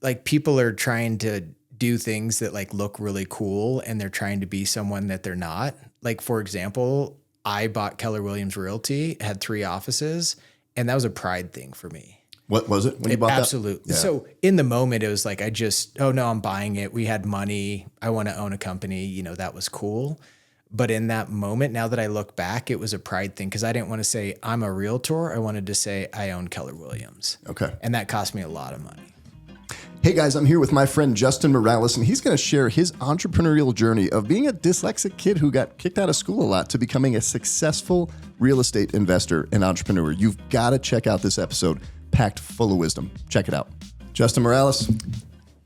like people are trying to do things that like look really cool and they're trying to be someone that they're not. Like, for example, I bought Keller Williams Realty, had 3 offices, and that was a pride thing for me. What was it when you bought that? Absolutely. Yeah. So in the moment, it was like, oh no, I'm buying it. We had money. I want to own a company. You know, that was cool. But in that moment, now that I look back, it was a pride thing because I didn't want to say I'm a realtor. I wanted to say I own Keller Williams. Okay. And that cost me a lot of money. Hey guys, I'm here with my friend Justin Morales, and he's going to share his entrepreneurial journey of being a dyslexic kid who got kicked out of school a lot to becoming a successful real estate investor and entrepreneur. You've got to check out this episode, packed full of wisdom. Check it out. Justin Morales.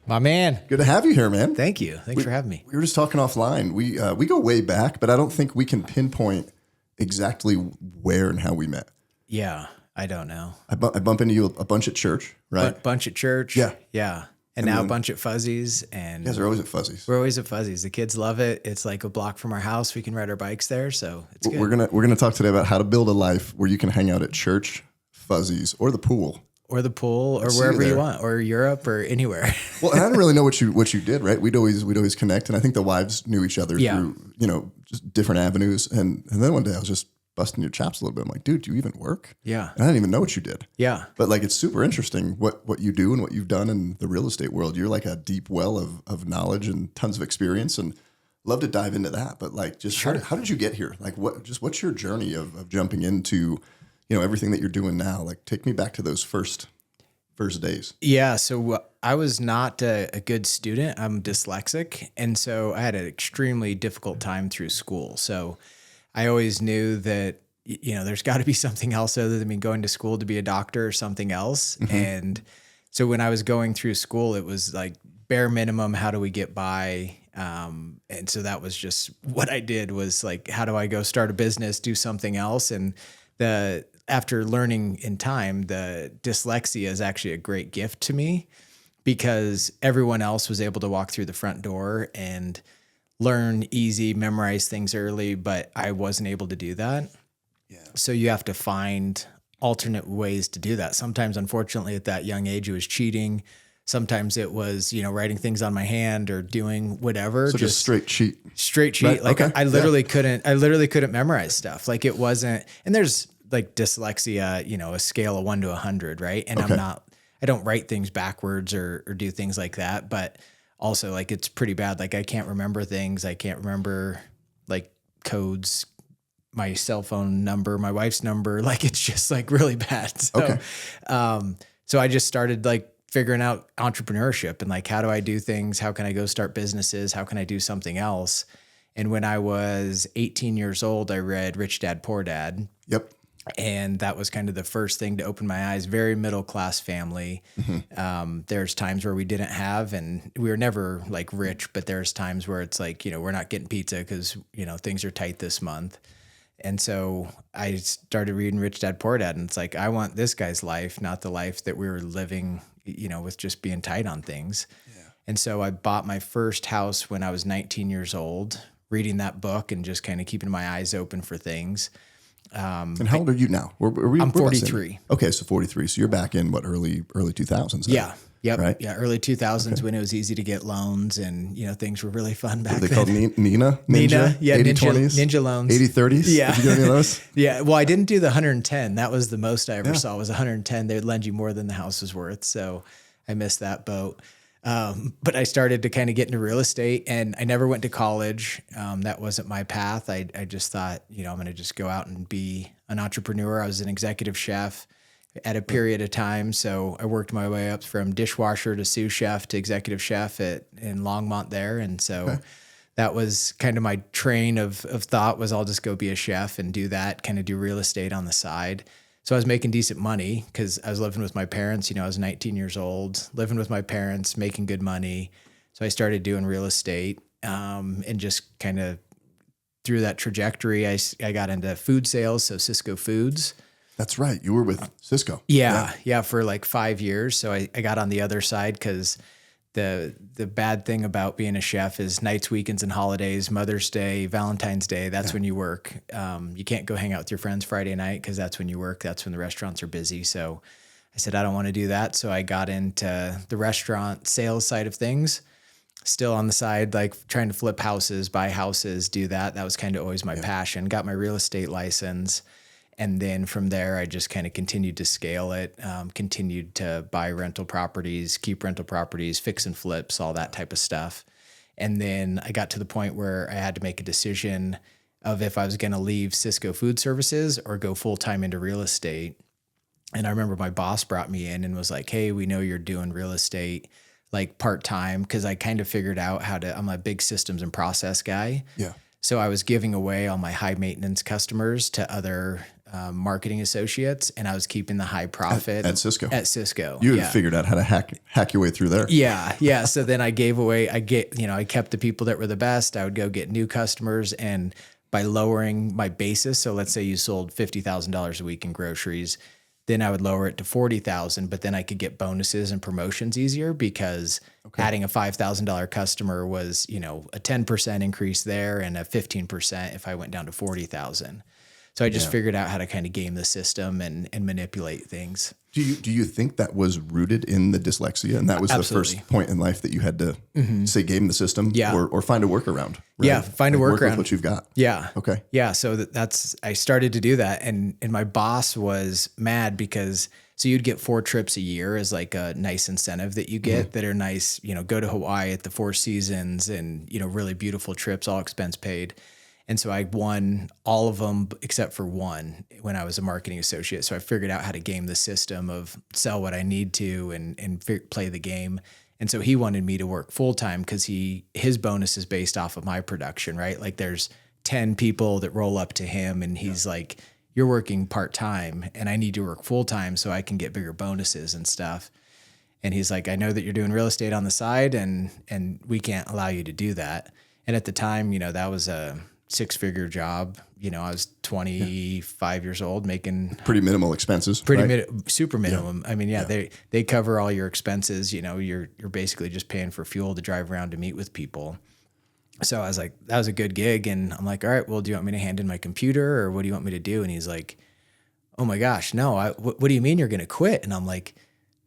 My man. Good to have you here, man. Thank you. Thanks for having me. We were just talking offline. We go way back, but I don't think we can pinpoint exactly where and how we met. Yeah, I don't know. I bump into you a bunch at church, right? Bunch at church. Yeah. Yeah. And now a bunch at Fuzzies. And you guys are always at Fuzzies. We're always at Fuzzies. The kids love it. It's like a block from our house. We can ride our bikes there, so it's good. We're gonna talk today about how to build a life where you can hang out at church, Fuzzies, or the pool. Or the pool, or wherever you want, or Europe, or anywhere. Well, and I didn't really know what you did, right? We'd always connect, and I think the wives knew each other through just different avenues. And then one day I was just busting your chops a little bit. I'm like, dude, do you even work? Yeah. And I didn't even know what you did. Yeah. But like, it's super interesting what you do and what you've done in the real estate world. You're like a deep well of knowledge and tons of experience, and love to dive into that. But like, just how did you get here? Like, what's your journey of jumping into everything that you're doing now? Like, take me back to those first days. Yeah. So I was not a good student. I'm dyslexic. And so I had an extremely difficult time through school. So I always knew that, there's got to be something else other than me going to school to be a doctor or something else. Mm-hmm. And so when I was going through school, it was like bare minimum, how do we get by? And so that was just what I did, was like, how do I go start a business, do something else? And after learning in time, the dyslexia is actually a great gift to me, because everyone else was able to walk through the front door and learn easy, memorize things early, but I wasn't able to do that. Yeah. So you have to find alternate ways to do that. Sometimes, unfortunately, at that young age, it was cheating. Sometimes it was, writing things on my hand or doing whatever. So just straight cheat. Straight cheat. Right? Like, okay. I literally couldn't memorize stuff. Like, it wasn't, and there's like dyslexia, a scale of 1 to 100, right? And okay. I don't write things backwards or do things like that, but also like it's pretty bad. Like, I can't remember things. I can't remember like codes, my cell phone number, my wife's number. Like, it's just like really bad. So, okay. So I just started like figuring out entrepreneurship and like, how do I do things? How can I go start businesses? How can I do something else? And when I was 18 years old, I read Rich Dad, Poor Dad. Yep. And that was kind of the first thing to open my eyes. Very middle-class family. Mm-hmm. There's times where we didn't have, and we were never like rich, but there's times where it's like, we're not getting pizza because, things are tight this month. And so I started reading Rich Dad, Poor Dad, and it's like, I want this guy's life, not the life that we were living, with just being tight on things. Yeah. And so I bought my first house when I was 19 years old, reading that book and just kind of keeping my eyes open for things. And how old are you now? I'm 43. Okay, so 43. So you're back in early 2000s? Yeah. Yep. Right? Yeah, early 2000s when it was easy to get loans and, things were really fun back then. They called Nina? Ninja? Yeah, 80-20s? Ninja loans. 80-30s? Yeah. Did you get any of those? Yeah. Well, I didn't do the 110. That was the most I ever saw was 110. They'd lend you more than the house was worth. So I missed that boat. But I started to kind of get into real estate, and I never went to college. That wasn't my path. I just thought, I'm going to just go out and be an entrepreneur. I was an executive chef at a period of time. So I worked my way up from dishwasher to sous chef to executive chef in Longmont there. And so that was kind of my train of thought, was I'll just go be a chef and do that, kind of do real estate on the side. So I was making decent money because I was living with my parents. I was 19 years old, living with my parents, making good money. So I started doing real estate, and just kind of through that trajectory, I got into food sales. So Sysco Foods. That's right. You were with Sysco. Yeah, for like 5 years. So I got on the other side because the bad thing about being a chef is nights, weekends, and holidays, Mother's Day, Valentine's Day, that's when you work. You can't go hang out with your friends Friday night because that's when you work. That's when the restaurants are busy. So I said, I don't want to do that. So I got into the restaurant sales side of things, still on the side, like trying to flip houses, buy houses, do that. That was kind of always my passion. Got my real estate license. And then from there, I just kind of continued to scale it, continued to buy rental properties, keep rental properties, fix and flips, all that type of stuff. And then I got to the point where I had to make a decision of if I was going to leave Sysco Food Services or go full-time into real estate. And I remember my boss brought me in and was like, hey, we know you're doing real estate like part-time, because I kind of figured out I'm a big systems and process guy. Yeah. So I was giving away all my high maintenance customers to other marketing associates, and I was keeping the high profit at Sysco. At Sysco, You had figured out how to hack your way through there. Yeah. So then I kept the people that were the best. I would go get new customers, and by lowering my basis, so let's say you sold $50,000 a week in groceries, then I would lower it to $40,000, but then I could get bonuses and promotions easier because adding a $5,000 customer was, a 10% increase there and a 15% if I went down to 40,000. So I just figured out how to kind of game the system and manipulate things. Do you think that was rooted in the dyslexia, and that was Absolutely. the first point in life that you had to say game the system, or find a workaround? Right? Yeah, find a workaround. Work with what you've got. Yeah. Okay. Yeah. So I started to do that, and my boss was mad because you'd get 4 trips a year as like a nice incentive that you get that are nice. Go to Hawaii at the Four Seasons, and really beautiful trips, all expense paid. And so I won all of them except for one when I was a marketing associate. So I figured out how to game the system of sell what I need to and play the game. And so he wanted me to work full time because his bonus is based off of my production, right? Like there's 10 people that roll up to him, and he's like, you're working part time and I need to work full time so I can get bigger bonuses and stuff. And he's like, I know that you're doing real estate on the side, and we can't allow you to do that. And at the time, that was a 6-figure job. I was 25 years old, making pretty minimal expenses, super minimum. Yeah. I mean, they cover all your expenses. You're basically just paying for fuel to drive around to meet with people. So I was like, that was a good gig. And I'm like, all right, well, do you want me to hand in my computer, or what do you want me to do? And he's like, oh my gosh, no, what do you mean you're going to quit? And I'm like,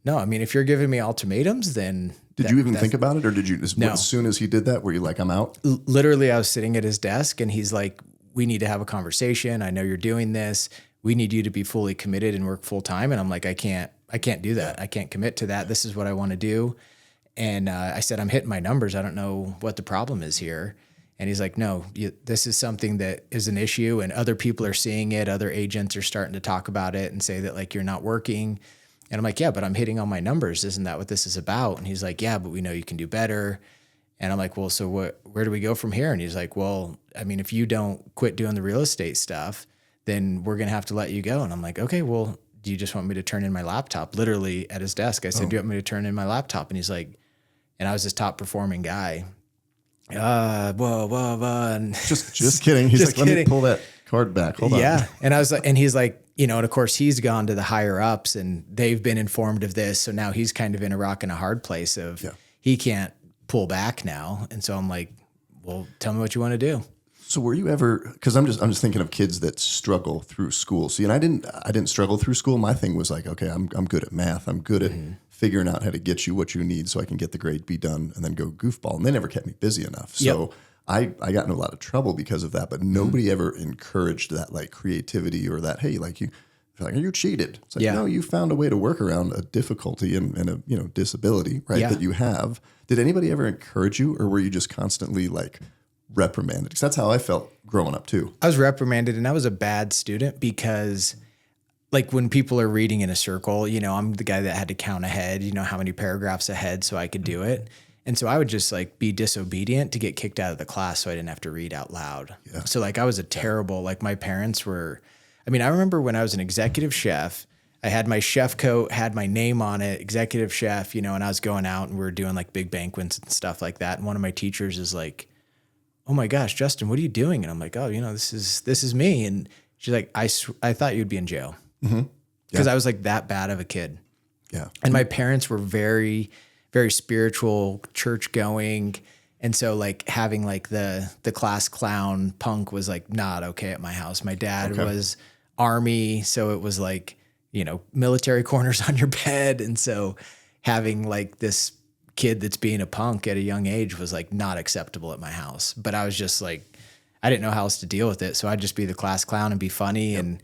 no, I mean, if you're giving me ultimatums, then Did you even think about it, or did you No. as soon as he did that, were you like, I'm out? Literally, I was sitting at his desk, and he's like, we need to have a conversation. I know you're doing this. We need you to be fully committed and work full time. And I'm like, I can't do that. I can't commit to that. This is what I want to do. And I said, I'm hitting my numbers. I don't know what the problem is here. And he's like, no, this is something that is an issue, and other people are seeing it. Other agents are starting to talk about it and say that like you're not working. And I'm like, yeah, but I'm hitting all my numbers. Isn't that what this is about? And he's like, yeah, but we know you can do better. And I'm like, well, so where do we go from here? And he's like, well, I mean, if you don't quit doing the real estate stuff, then we're going to have to let you go. And I'm like, okay, well, do you just want me to turn in my laptop? Literally at his desk. I said, do you want me to turn in my laptop? And he's like, and I was his top performing guy. And Just kidding. He's Just like, let me kidding. pull that card back. Hold on. Yeah. And I was like, and he's like, and of course he's gone to the higher ups and they've been informed of this. So now he's kind of in a rock and a hard place of he can't pull back now. And so I'm like, well, tell me what you want to do. So were you ever, because I'm just thinking of kids that struggle through school. See, and I didn't struggle through school. My thing was like, okay, I'm good at math. I'm good at figuring out how to get you what you need so I can get the grade, be done, and then go goofball. And they never kept me busy enough. So I got in a lot of trouble because of that, but nobody ever encouraged that like creativity or that, hey, like you cheated. It's like, no, you found a way to work around a difficulty and a disability, right? That you have. Did anybody ever encourage you, or were you just constantly like reprimanded? Because that's how I felt growing up too. I was reprimanded, and I was a bad student because like when people are reading in a circle, I'm the guy that had to count ahead, how many paragraphs ahead so I could do it. And so I would just like be disobedient to get kicked out of the class so I didn't have to read out loud. Yeah. So like I was a terrible, like my parents were, I remember when I was an executive chef, I had my chef coat, had my name on it, executive chef, and I was going out and we were doing like big banquets and stuff like that. And one of my teachers is like, oh my gosh, Justin, what are you doing? And I'm like, oh, this is me. And she's like, I thought you'd be in jail. Because I was like that bad of a kid. Yeah. And my parents were very, very spiritual, church going. And so like having like the class clown punk was like not okay at my house. My dad was Army. So it was like, military corners on your bed. And so having like this kid that's being a punk at a young age was like not acceptable at my house. But I was just like, I didn't know how else to deal with it. So I'd just be the class clown and be funny and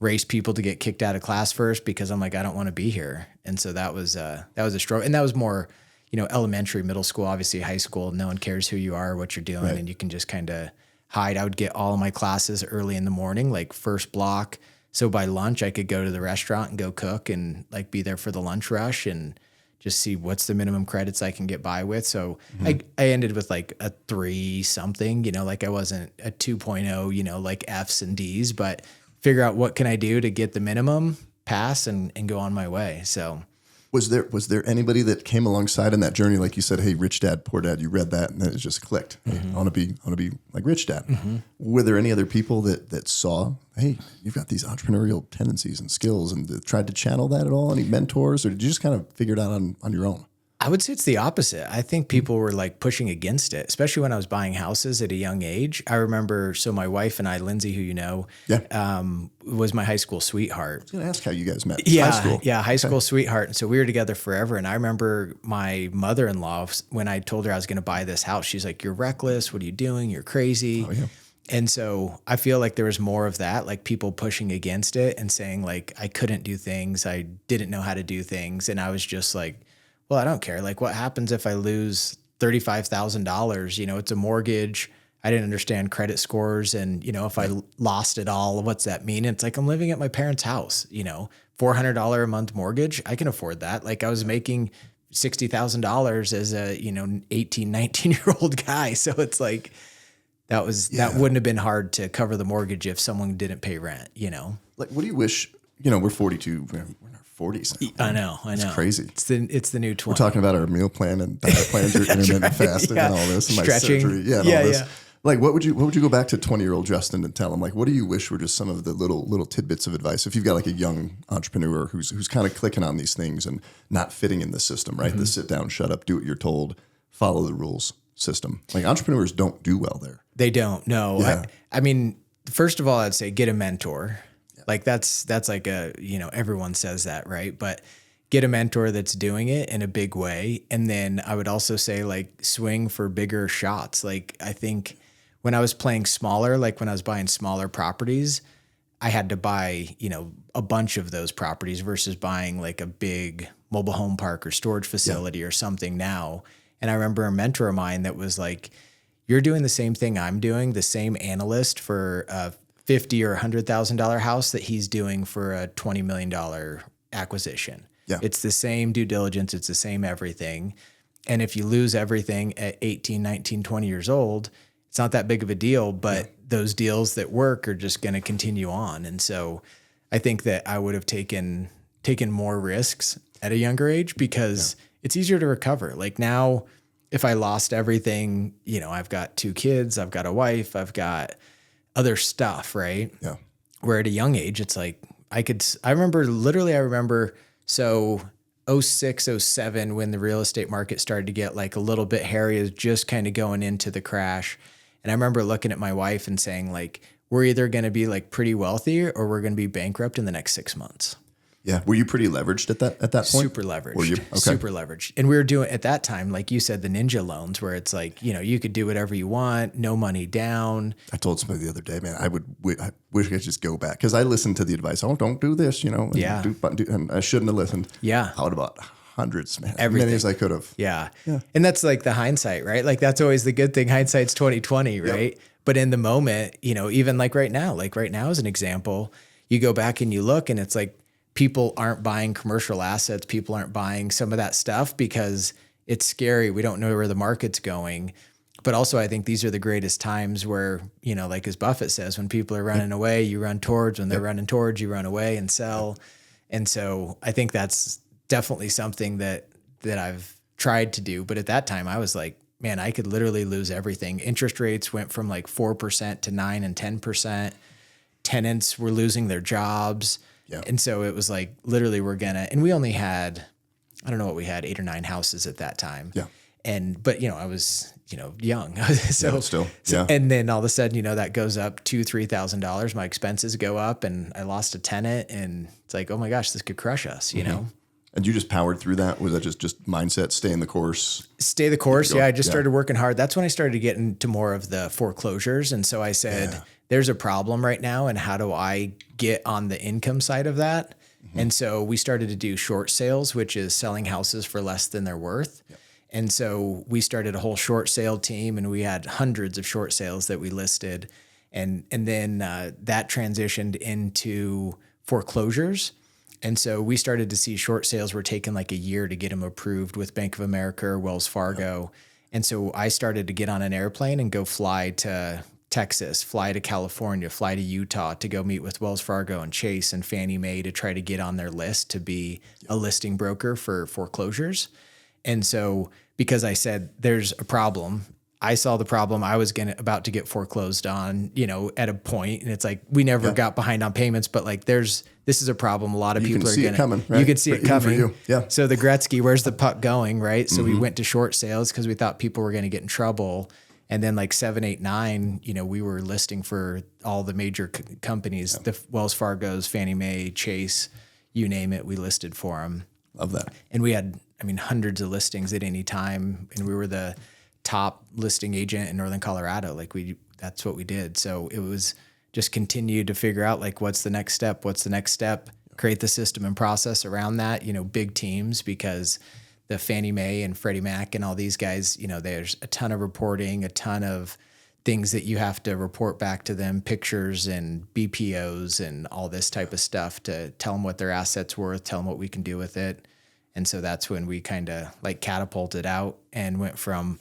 race people to get kicked out of class first because I'm like, I don't want to be here. And so that was a struggle. And that was more, elementary, middle school, obviously high school. No one cares who you are, what you're doing. And you can just kind of hide. I would get all of my classes early in the morning, like first block. So by lunch, I could go to the restaurant and go cook and like be there for the lunch rush and just see what's the minimum credits I can get by with. So I ended with like a 3 something, like I wasn't a 2.0, like F's and D's, but figure out what can I do to get the minimum pass and go on my way. So was there anybody that came alongside in that journey? Like you said, hey, Rich Dad, Poor Dad, you read that and then it just clicked. Hey, I want to be like Rich Dad. Were there any other people that saw, hey, you've got these entrepreneurial tendencies and skills and tried to channel that at all? Any mentors, or did you just kind of figure it out on your own? I would say it's the opposite. I think people were like pushing against it, especially when I was buying houses at a young age. I remember, so my wife and I, Lindsay, who was my high school sweetheart. I was going to ask how you guys met. Yeah, High school. Yeah, high school sweetheart. And so we were together forever. And I remember my mother-in-law, when I told her I was going to buy this house, she's like, "You're reckless. What are you doing? You're crazy." Oh, yeah. And so I feel like there was more of that, like people pushing against it and saying like I couldn't do things. I didn't know how to do things. And I was just like, well, I don't care. Like, what happens if I lose $35,000? It's a mortgage. I didn't understand credit scores. And, if I lost it all, what's that mean? And it's like, I'm living at my parents' house, $400 a month mortgage. I can afford that. Like I was making $60,000 as a, 18, 19-year-old guy. So it's like, that wouldn't have been hard to cover the mortgage if someone didn't pay rent, Like, what do you wish, we're 42, we're in our 40s now. I know. It's crazy. It's the new 20. We're talking about our meal plan and diet plans, your intermittent fasting and all this, and my surgery, and all this. Yeah. Like, what would you go back to 20-year-old Justin and tell him? Like, what do you wish were just some of the little tidbits of advice? If you've got like a young entrepreneur who's kind of clicking on these things and not fitting in the system, right? The sit down, shut up, do what you're told, follow the rules system. Like entrepreneurs don't do well there. They don't. No. Yeah. I mean, first of all, I'd say get a mentor. Like that's like everyone says that, right? But get a mentor that's doing it in a big way. And then I would also say like swing for bigger shots. Like I think when I was playing smaller, like when I was buying smaller properties, I had to buy, a bunch of those properties versus buying like a big mobile home park or storage facility or something now. And I remember a mentor of mine that was like, you're doing the same thing I'm doing, the same analyst for a $50,000 or $100,000 house that he's doing for a $20 million acquisition. Yeah. It's the same due diligence. It's the same everything. And if you lose everything at 18, 19, 20 years old, it's not that big of a deal, but those deals that work are just going to continue on. And so I think that I would have taken more risks at a younger age because it's easier to recover. Like now, if I lost everything, I've got 2 kids, I've got a wife, I've got other stuff, right? Yeah. Where at a young age, it's like I remember so 06, 07, when the real estate market started to get like a little bit hairy, is just kind of going into the crash. And I remember looking at my wife and saying like, we're either going to be like pretty wealthy or we're going to be bankrupt in the next 6 months. Yeah. Were you pretty leveraged at that point? Super leveraged. Were you? Okay. Super leveraged. And we were doing at that time, like you said, the ninja loans where it's like, you could do whatever you want, no money down. I told somebody the other day, man, I wish I could just go back because I listened to the advice. Oh, don't do this, and and I shouldn't have listened. Yeah. How about hundreds, man? Everything. As many as I could have. Yeah. And that's like the hindsight, right? Like that's always the good thing. Hindsight's 20/20, right? Yep. But in the moment, even like right now as an example, you go back and you look and it's like, people aren't buying commercial assets. People aren't buying some of that stuff because it's scary. We don't know where the market's going. But also I think these are the greatest times where, like as Buffett says, when people are running away, you run towards. When they're running towards, you run away and sell. And so I think that's definitely something that I've tried to do. But at that time I was like, man, I could literally lose everything. Interest rates went from like 4% to 9 and 10%. Tenants were losing their jobs. Yeah. And so it was like, literally and we only had, I don't know what we had, 8 or 9 houses at that time. Yeah. But I was, young. so, still, so, yeah. and then all of a sudden, that goes up $2,000-$3,000. My expenses go up and I lost a tenant, and it's like, oh my gosh, this could crush us, you know? And you just powered through that? Was that just mindset, stay in the course? Stay the course. Yeah. I just started working hard. That's when I started to get into more of the foreclosures. And so I said, there's a problem right now. And how do I get on the income side of that? And so we started to do short sales, which is selling houses for less than they're worth. And so we started a whole short sale team, and we had hundreds of short sales that we listed. And then that transitioned into foreclosures. And so we started to see short sales were taking like a year to get them approved with Bank of America or Wells Fargo. And so I started to get on an airplane and go fly to Texas, fly to California, fly to Utah to go meet with Wells Fargo and Chase and Fannie Mae to try to get on their list to be a listing broker for foreclosures. And so because I said there's a problem, I saw the problem. I was about to get foreclosed on, at a point, and it's like we never got behind on payments, but like this is a problem. A lot of people are going to you can see it coming. For you. Yeah. So the Gretzky, where's the puck going, right? So we went to short sales because we thought people were going to get in trouble. And then like 7, 8, 9, we were listing for all the major companies, the Wells Fargo's, Fannie Mae, Chase, you name it, we listed for them. Love that. And we had, hundreds of listings at any time, and we were the top listing agent in Northern Colorado. Like that's what we did. So it was just continue to figure out like, what's the next step? Create the system and process around that, big teams, because the Fannie Mae and Freddie Mac and all these guys, there's a ton of reporting, a ton of things that you have to report back to them, pictures and BPOs and all this type of stuff to tell them what their asset's worth, tell them what we can do with it. And so that's when we kind of like catapulted out and went from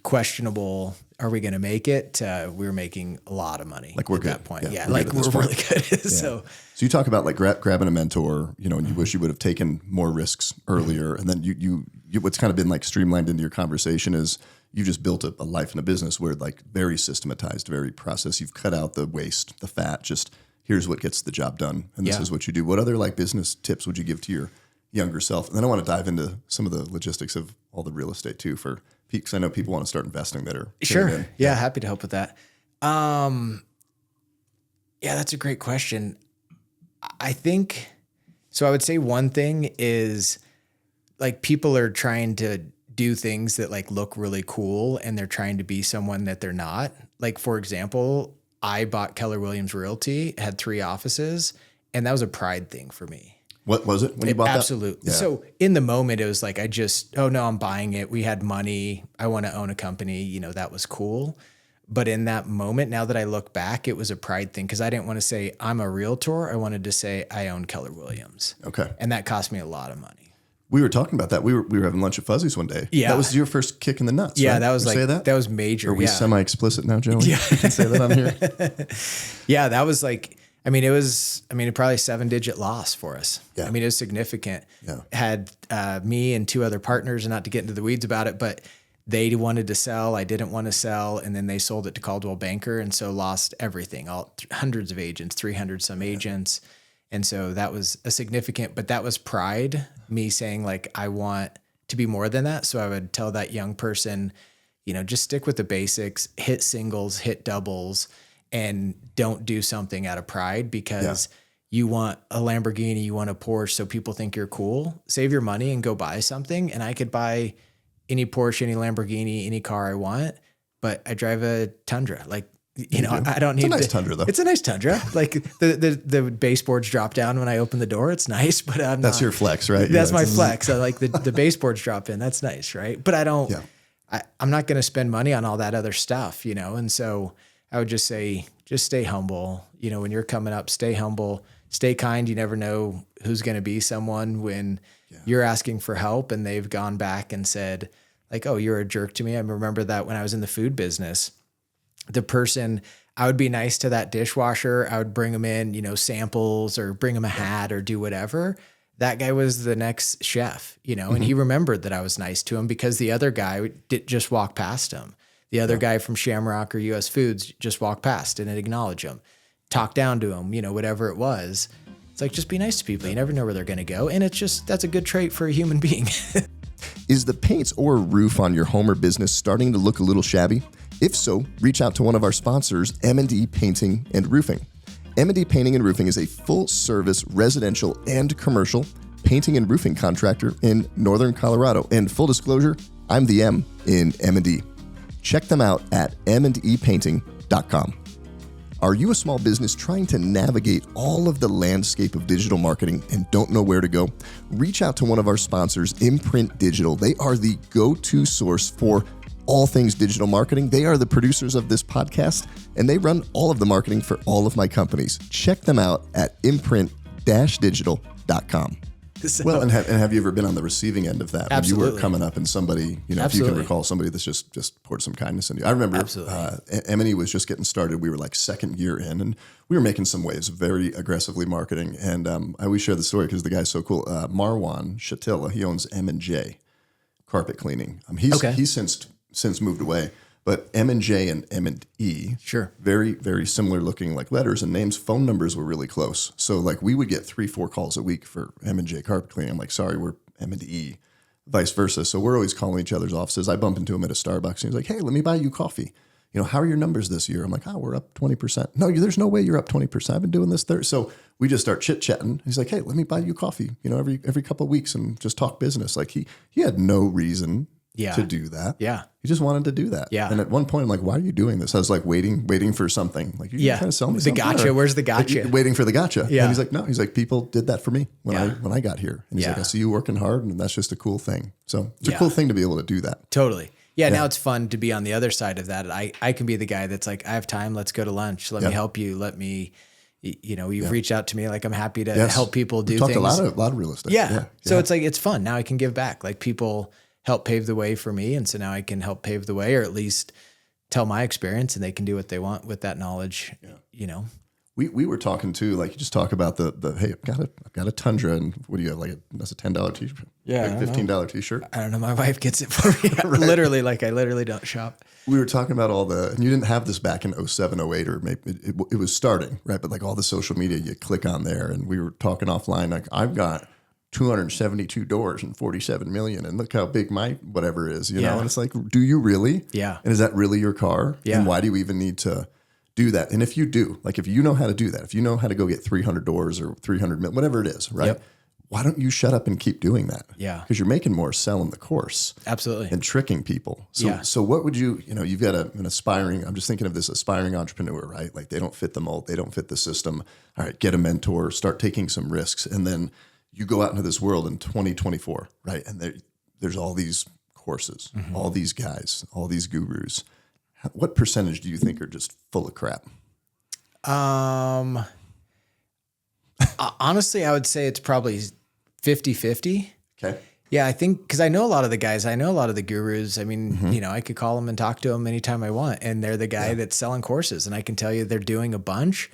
questionable, are we going to make it? We were making a lot of money like we're at good. that point. Yeah, like we're really good. So you talk about like grabbing a mentor, and you wish you would have taken more risks earlier. And then you what's kind of been like streamlined into your conversation is you just built a life and a business where like very systematized, very processed. You've cut out the waste, the fat, just here's what gets the job done. And this is what you do. What other like business tips would you give to your younger self? And then I want to dive into some of the logistics of all the real estate too, because I know people want to start investing that are sure. Yeah, happy to help with that. Yeah, that's a great question. I think so. I would say one thing is like people are trying to do things that like look really cool, and they're trying to be someone that they're not. Like, for example, I bought Keller Williams Realty, had 3 offices, and that was a pride thing for me. What was it when you bought Absolutely. that? Yeah. So in the moment, it was like, I'm buying it. We had money. I want to own a company. That was cool. But in that moment, now that I look back, it was a pride thing because I didn't want to say I'm a realtor. I wanted to say I own Keller Williams. Okay. And that cost me a lot of money. We were talking about that. We were having lunch at Fuzzy's one day. Yeah. That was your first kick in the nuts. Yeah, right? that was that was major. Are we semi-explicit now, Joey? Yeah. You can say that on here. Yeah, that was like, it was probably 7-digit loss for us. Yeah. It was significant. Yeah. Had me and 2 other partners, and not to get into the weeds about it, but they wanted to sell. I didn't want to sell. And then they sold it to Coldwell Banker. And so lost everything, hundreds of agents, 300 some agents. And so that was a significant, but that was pride, me saying like, I want to be more than that. So I would tell that young person, just stick with the basics, hit singles, hit doubles, and don't do something out of pride because you want a Lamborghini, you want a Porsche, so people think you're cool. Save your money and go buy something. And I could buy any Porsche, any Lamborghini, any car I want, but I drive a Tundra. Like, I don't need It's a nice Tundra though. It's a nice Tundra. Like the baseboards drop down when I open the door. It's nice, but that's your flex, right? That's my flex. I like the baseboards drop in. That's nice, right? But I don't. Yeah. I'm not going to spend money on all that other stuff, And so I would just say, just stay humble. When you're coming up, stay humble, stay kind. You never know who's going to be someone when you're asking for help and they've gone back and said like, oh, you're a jerk to me. I remember that when I was in the food business, the person, I would be nice to that dishwasher. I would bring them in, samples or bring them a hat or do whatever. That guy was the next chef, and he remembered that I was nice to him because the other guy did just walk past him. The other guy from Shamrock or US Foods just walked past and didn't acknowledge him, talk down to him, whatever it was. It's like, just be nice to people. You never know where they're going to go. And that's a good trait for a human being. Is the paint or roof on your home or business starting to look a little shabby? If so, reach out to one of our sponsors, M&D Painting and Roofing. M&D Painting and Roofing is a full-service residential and commercial painting and roofing contractor in Northern Colorado. And full disclosure, I'm the M in M&D. Check them out at mdepainting.com. Are you a small business trying to navigate all of the landscape of digital marketing and don't know where to go? Reach out to one of our sponsors, Imprint Digital. They are the go-to source for all things digital marketing. They are the producers of this podcast, and they run all of the marketing for all of my companies. Check them out at imprint-digital.com. Well, and have you ever been on the receiving end of that? Absolutely. When you were coming up and somebody, if you can recall somebody that's just poured some kindness into you. I remember M&E was just getting started. We were like second year in, and we were making some waves, very aggressively marketing. And I always share the story because the guy's so cool. Marwan Shatilla, he owns M&J Carpet Cleaning. He's since moved away. But M&J and M&E, sure, very, very similar looking like letters and names. Phone numbers were really close. So like we would get 3-4 calls a week for M&J Carpet Cleaning. I'm like, sorry, we're M&E, vice versa. So we're always calling each other's offices. I bump into him at a Starbucks and he's like, hey, let me buy you coffee. How are your numbers this year? I'm like, we're up 20%. No, there's no way you're up 20%. I've been doing this. So we just start chit chatting. He's like, hey, let me buy you coffee, every couple of weeks and just talk business. Like he had no reason to do that. Yeah. He just wanted to do that. Yeah. And at one point, I'm like, why are you doing this? I was like waiting for something. Like, you're trying to sell me something. The gotcha. Where's the gotcha? Like, waiting for the gotcha. Yeah. And he's like, no, people did that for me when I got here. And he's like, I see you working hard and that's just a cool thing. So it's a cool thing to be able to do that. Totally. Yeah. Now it's fun to be on the other side of that. I can be the guy that's like, I have time. Let's go to lunch. Let me help you. Let me, you've reached out to me. Like I'm happy to help people do things. Talked a lot of real estate. Yeah. So it's like, it's fun. Now I can give back. Like people help pave the way for me. And so now I can help pave the way, or at least tell my experience, and they can do what they want with that knowledge. We were talking too, like you just talk about the hey, I've got a Tundra, and what do you have? That's a $10 t-shirt. Yeah. Like $15 t-shirt. I don't know. My wife gets it for me. Right. I literally don't shop. We were talking about and you didn't have this back in 07, 08, or maybe it was starting, right? But like all the social media, you click on there, and we were talking offline, like I've got 272 doors and 47 million. And look how big my whatever is, and it's like, do you really? Yeah. And is that really your car? Yeah. And why do you even need to do that? And if you do, like, if you know how to do that, if you know how to go get 300 doors or 300 million, whatever it is, right? Yep. Why don't you shut up and keep doing that? Yeah. Because you're making more selling the course. Absolutely. And tricking people. So what would you've got an aspiring, I'm just thinking of this aspiring entrepreneur, right? Like they don't fit the mold. They don't fit the system. All right, get a mentor, start taking some risks. And then you go out into this world in 2024, right? And there's all these courses, all these guys, all these gurus. What percentage do you think are just full of crap? Honestly, I would say it's probably 50-50. Okay. Yeah, I think because I know a lot of the guys, I know a lot of the gurus. I mean, I could call them and talk to them anytime I want. And they're the guy that's selling courses. And I can tell you they're doing a bunch.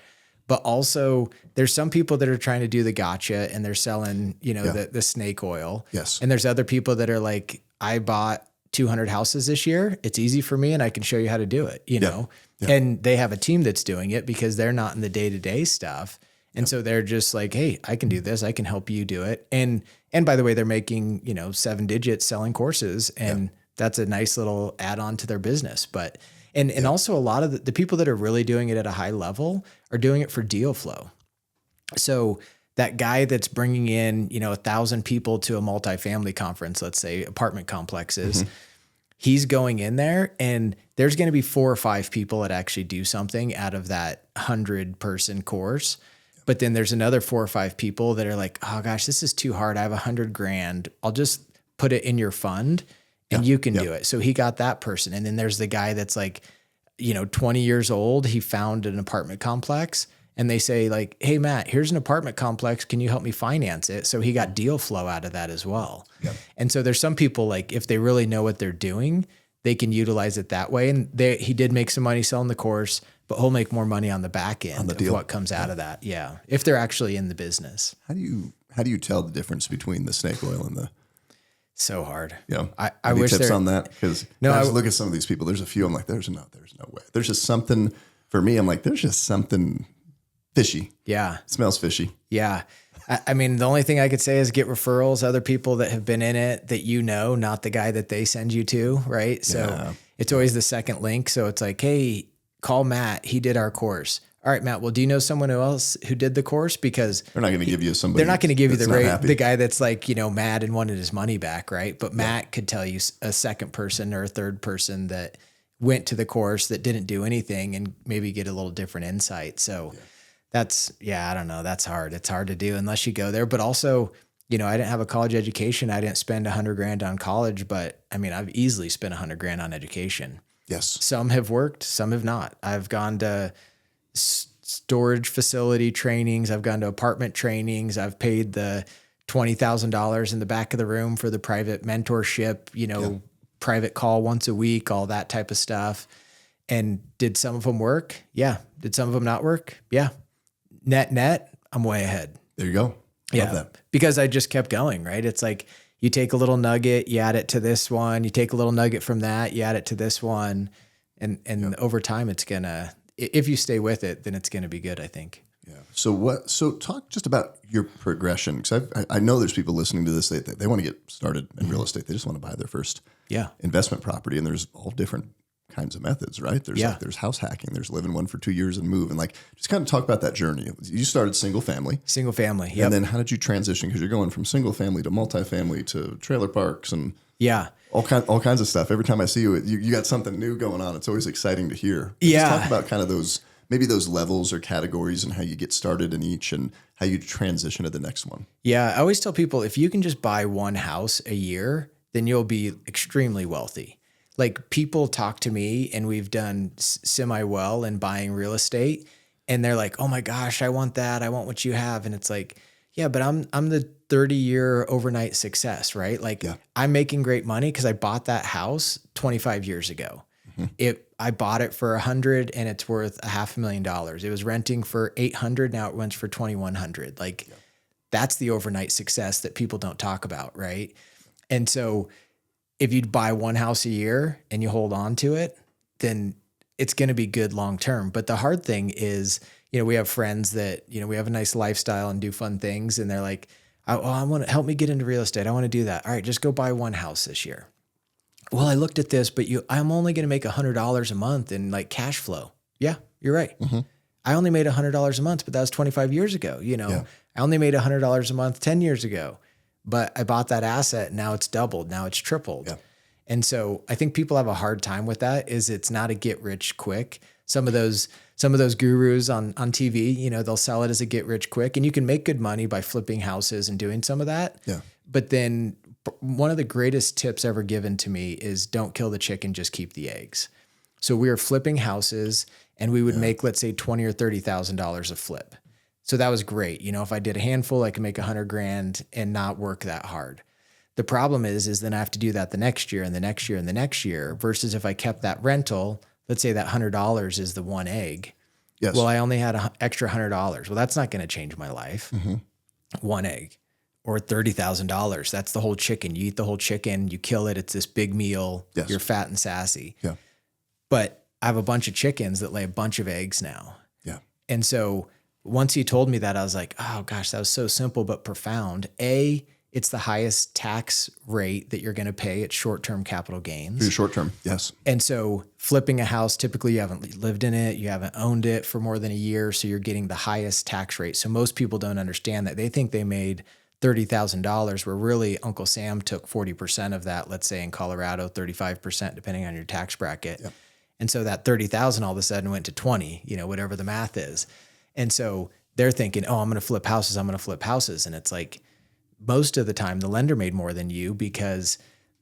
But also there's some people that are trying to do the gotcha and they're selling, the snake oil. Yes. And there's other people that are like, I bought 200 houses this year. It's easy for me and I can show you how to do it, know? Yeah. And they have a team that's doing it because they're not in the day-to-day stuff. And so they're just like, hey, I can do this. I can help you do it. And by the way, they're making, 7 digits selling courses, and that's a nice little add-on to their business. But And also a lot of the people that are really doing it at a high level are doing it for deal flow. So that guy that's bringing in, 1,000 people to a multifamily conference, let's say apartment complexes, he's going in there and there's going to be 4 or 5 people that actually do something out of that 100-person course. But then there's another 4 or 5 people that are like, oh gosh, this is too hard. I have $100,000. I'll just put it in your fund and you can do it. So he got that person. And then there's the guy that's like, 20 years old. He found an apartment complex and they say like, hey, Matt, here's an apartment complex. Can you help me finance it? So he got deal flow out of that as well. Yep. And so there's some people like, if they really know what they're doing, they can utilize it that way. And he did make some money selling the course, but he'll make more money on the back end of what comes out of that. Yeah. If they're actually in the business. How do you tell the difference between the snake oil and the... So hard. Yeah. I wish tips on that, because I look at some of these people. There's a few. I'm like, there's no way. There's just something for me. I'm like, there's just something fishy. Yeah. It smells fishy. Yeah. I mean, the only thing I could say is get referrals, other people that have been in it that not the guy that they send you to, right? So it's always the second link. So it's like, hey, call Matt. He did our course. All right, Matt. Well, do you know someone else who did the course? Because they're not going to give you somebody. They're not going to give you the guy that's like, mad and wanted his money back, right? But Matt could tell you a second person or a third person that went to the course that didn't do anything and maybe get a little different insight. So I don't know. That's hard. It's hard to do unless you go there. But also, I didn't have a college education. I didn't spend $100,000 on college, but I mean, I've easily spent $100,000 on education. Yes. Some have worked, some have not. I've gone to storage facility trainings. I've gone to apartment trainings. I've paid the $20,000 in the back of the room for the private mentorship, private call once a week, all that type of stuff. And did some of them work? Yeah. Did some of them not work? Yeah. Net, I'm way ahead. There you go. Love that. Because I just kept going, right? It's like you take a little nugget, you add it to this one, you take a little nugget from that, you add it to this one. And over time, it's going to, if you stay with it, then it's going to be good, I think. Yeah. So talk just about your progression. Because I know there's people listening to this, they want to get started in real estate. They just want to buy their first investment property. And there's all different kinds of methods, right? There's house hacking, there's live in one for 2 years and move. And like, just kind of talk about that journey. You started single family. Yep. And then how did you transition? Because you're going from single family to multifamily to trailer parks and all kinds of stuff. Every time I see you got something new going on. It's always exciting to hear. Just talk about kind of those levels or categories and how you get started in each and how you transition to the next one. Yeah. I always tell people, if you can just buy one house a year, then you'll be extremely wealthy. Like people talk to me and we've done semi well in buying real estate and they're like, oh my gosh, I want that. I want what you have. And it's like, yeah, but I'm the 30-year overnight success, right? Like I'm making great money because I bought that house 25 years ago. Mm-hmm. I bought it for $100 and it's worth $500,000. It was renting for $800. Now it rents for $2,100. Like that's the overnight success that people don't talk about. Right. And so if you buy one house a year and you hold on to it, then it's going to be good long-term. But the hard thing is, we have friends that, we have a nice lifestyle and do fun things. And they're like, I want to help me get into real estate. I want to do that. All right, just go buy one house this year. Well, I looked at this, but I'm only going to make $100 a month in like cash flow. Yeah, you're right. Mm-hmm. I only made $100 a month, but that was 25 years ago. I only made $100 a month 10 years ago, but I bought that asset. And now it's doubled. Now it's tripled. Yeah. And so I think people have a hard time with that. It's not a get rich quick. Some of those gurus on TV, they'll sell it as a get rich quick, and you can make good money by flipping houses and doing some of that. Yeah. But then one of the greatest tips ever given to me is don't kill the chicken, just keep the eggs. So we were flipping houses and we would make, let's say $20,000 or $30,000 a flip. So that was great. If I did a handful, I could make $100,000 and not work that hard. The problem is then I have to do that the next year and the next year and the next year versus if I kept that rental, let's say that $100 is the one egg. Yes. Well, I only had an extra $100. Well, that's not going to change my life. Mm-hmm. One egg or $30,000. That's the whole chicken. You eat the whole chicken, you kill it. It's this big meal. Yes. You're fat and sassy. Yeah. But I have a bunch of chickens that lay a bunch of eggs now. Yeah. And so once he told me that, I was like, oh gosh, that was so simple, but profound. It's the highest tax rate that you're going to pay at short-term capital gains. For your short-term, yes. And so flipping a house, typically you haven't lived in it, you haven't owned it for more than a year, so you're getting the highest tax rate. So most people don't understand that. They think they made $30,000 where really Uncle Sam took 40% of that, let's say in Colorado, 35%, depending on your tax bracket. Yep. And so that 30,000 all of a sudden went to 20, whatever the math is. And so they're thinking, oh, I'm going to flip houses. And it's like, most of the time the lender made more than you because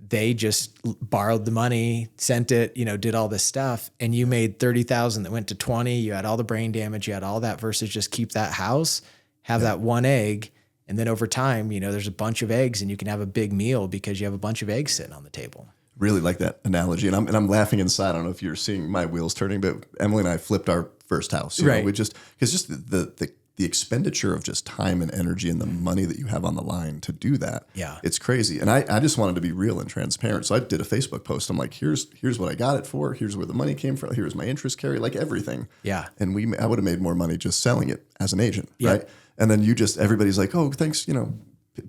they just borrowed the money, sent it, did all this stuff. And you made 30,000 that went to 20. You had all the brain damage. You had all that versus just keep that house, have that one egg. And then over time, there's a bunch of eggs and you can have a big meal because you have a bunch of eggs sitting on the table. Really like that analogy. And I'm laughing inside. I don't know if you're seeing my wheels turning, but Emily and I flipped our first house. We just, because just the the expenditure of just time and energy and the money that you have on the line to do that. Yeah. It's crazy. And I just wanted to be real and transparent. So I did a Facebook post. I'm like, here's what I got it for. Here's where the money came from. Here's my interest carry, like everything. Yeah. And I would have made more money just selling it as an agent. Yeah. Right. And then everybody's like, oh, thanks.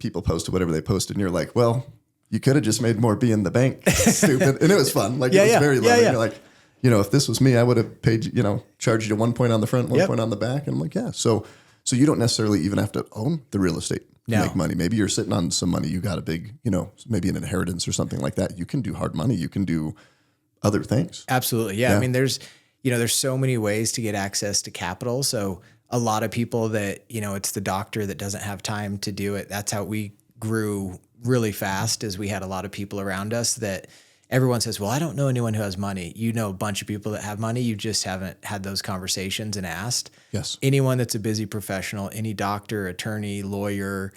People posted whatever they posted. And you're like, well, you could have just made more being the bank. Stupid. And it was fun. Like, it was very loving. You're like, if this was me, I would have paid, charged you 1 point on the front, 1 point on the back. And I'm like, yeah. So you don't necessarily even have to own the real estate to make money. Maybe you're sitting on some money. You got a big, maybe an inheritance or something like that. You can do hard money. You can do other things. Absolutely. Yeah. I mean, there's so many ways to get access to capital. So a lot of people that, it's the doctor that doesn't have time to do it. That's how we grew really fast, is we had a lot of people around us that everyone says, well, I don't know anyone who has money. You know a bunch of people that have money. You just haven't had those conversations and asked. Yes. Anyone that's a busy professional, any doctor, attorney, lawyer,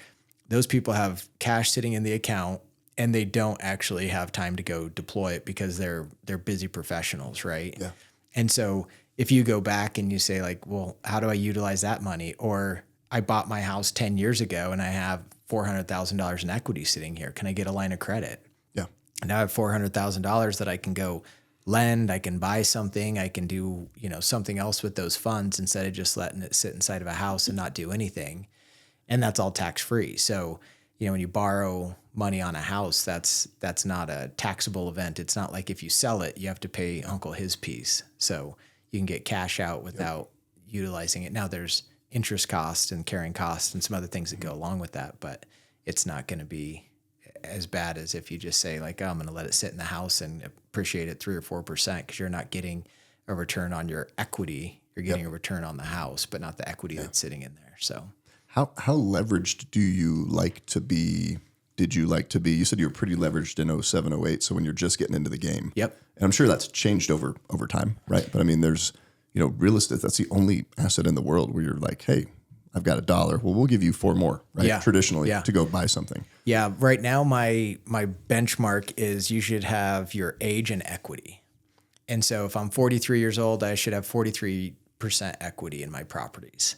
those people have cash sitting in the account and they don't actually have time to go deploy it because they're busy professionals, right? Yeah. And so if you go back and you say like, well, how do I utilize that money? Or I bought my house 10 years ago and I have $400,000 in equity sitting here. Can I get a line of credit? Now I have $400,000 that I can go lend. I can buy something. I can do, something else with those funds instead of just letting it sit inside of a house and not do anything. And that's all tax free. So, when you borrow money on a house, that's not a taxable event. It's not like if you sell it, you have to pay uncle his piece. So you can get cash out without utilizing it. Now there's interest costs and carrying costs and some other things that go along with that, but it's not going to be as bad as if you just say like, oh, I'm going to let it sit in the house and appreciate it 3 or 4%, because you're not getting a return on your equity. You're getting a return on the house, but not the equity that's sitting in there. So how leveraged do you like to be? Did you like to be? You said you were pretty leveraged in 07, 08. So when you're just getting into the game. Yep. And I'm sure that's changed over time, right? But I mean, there's, real estate, that's the only asset in the world where you're like, hey, I've got $1. Well, we'll give you 4 more, right? Yeah. Traditionally to go buy something. Yeah. Right now, my benchmark is you should have your age and equity. And so if I'm 43 years old, I should have 43% equity in my properties.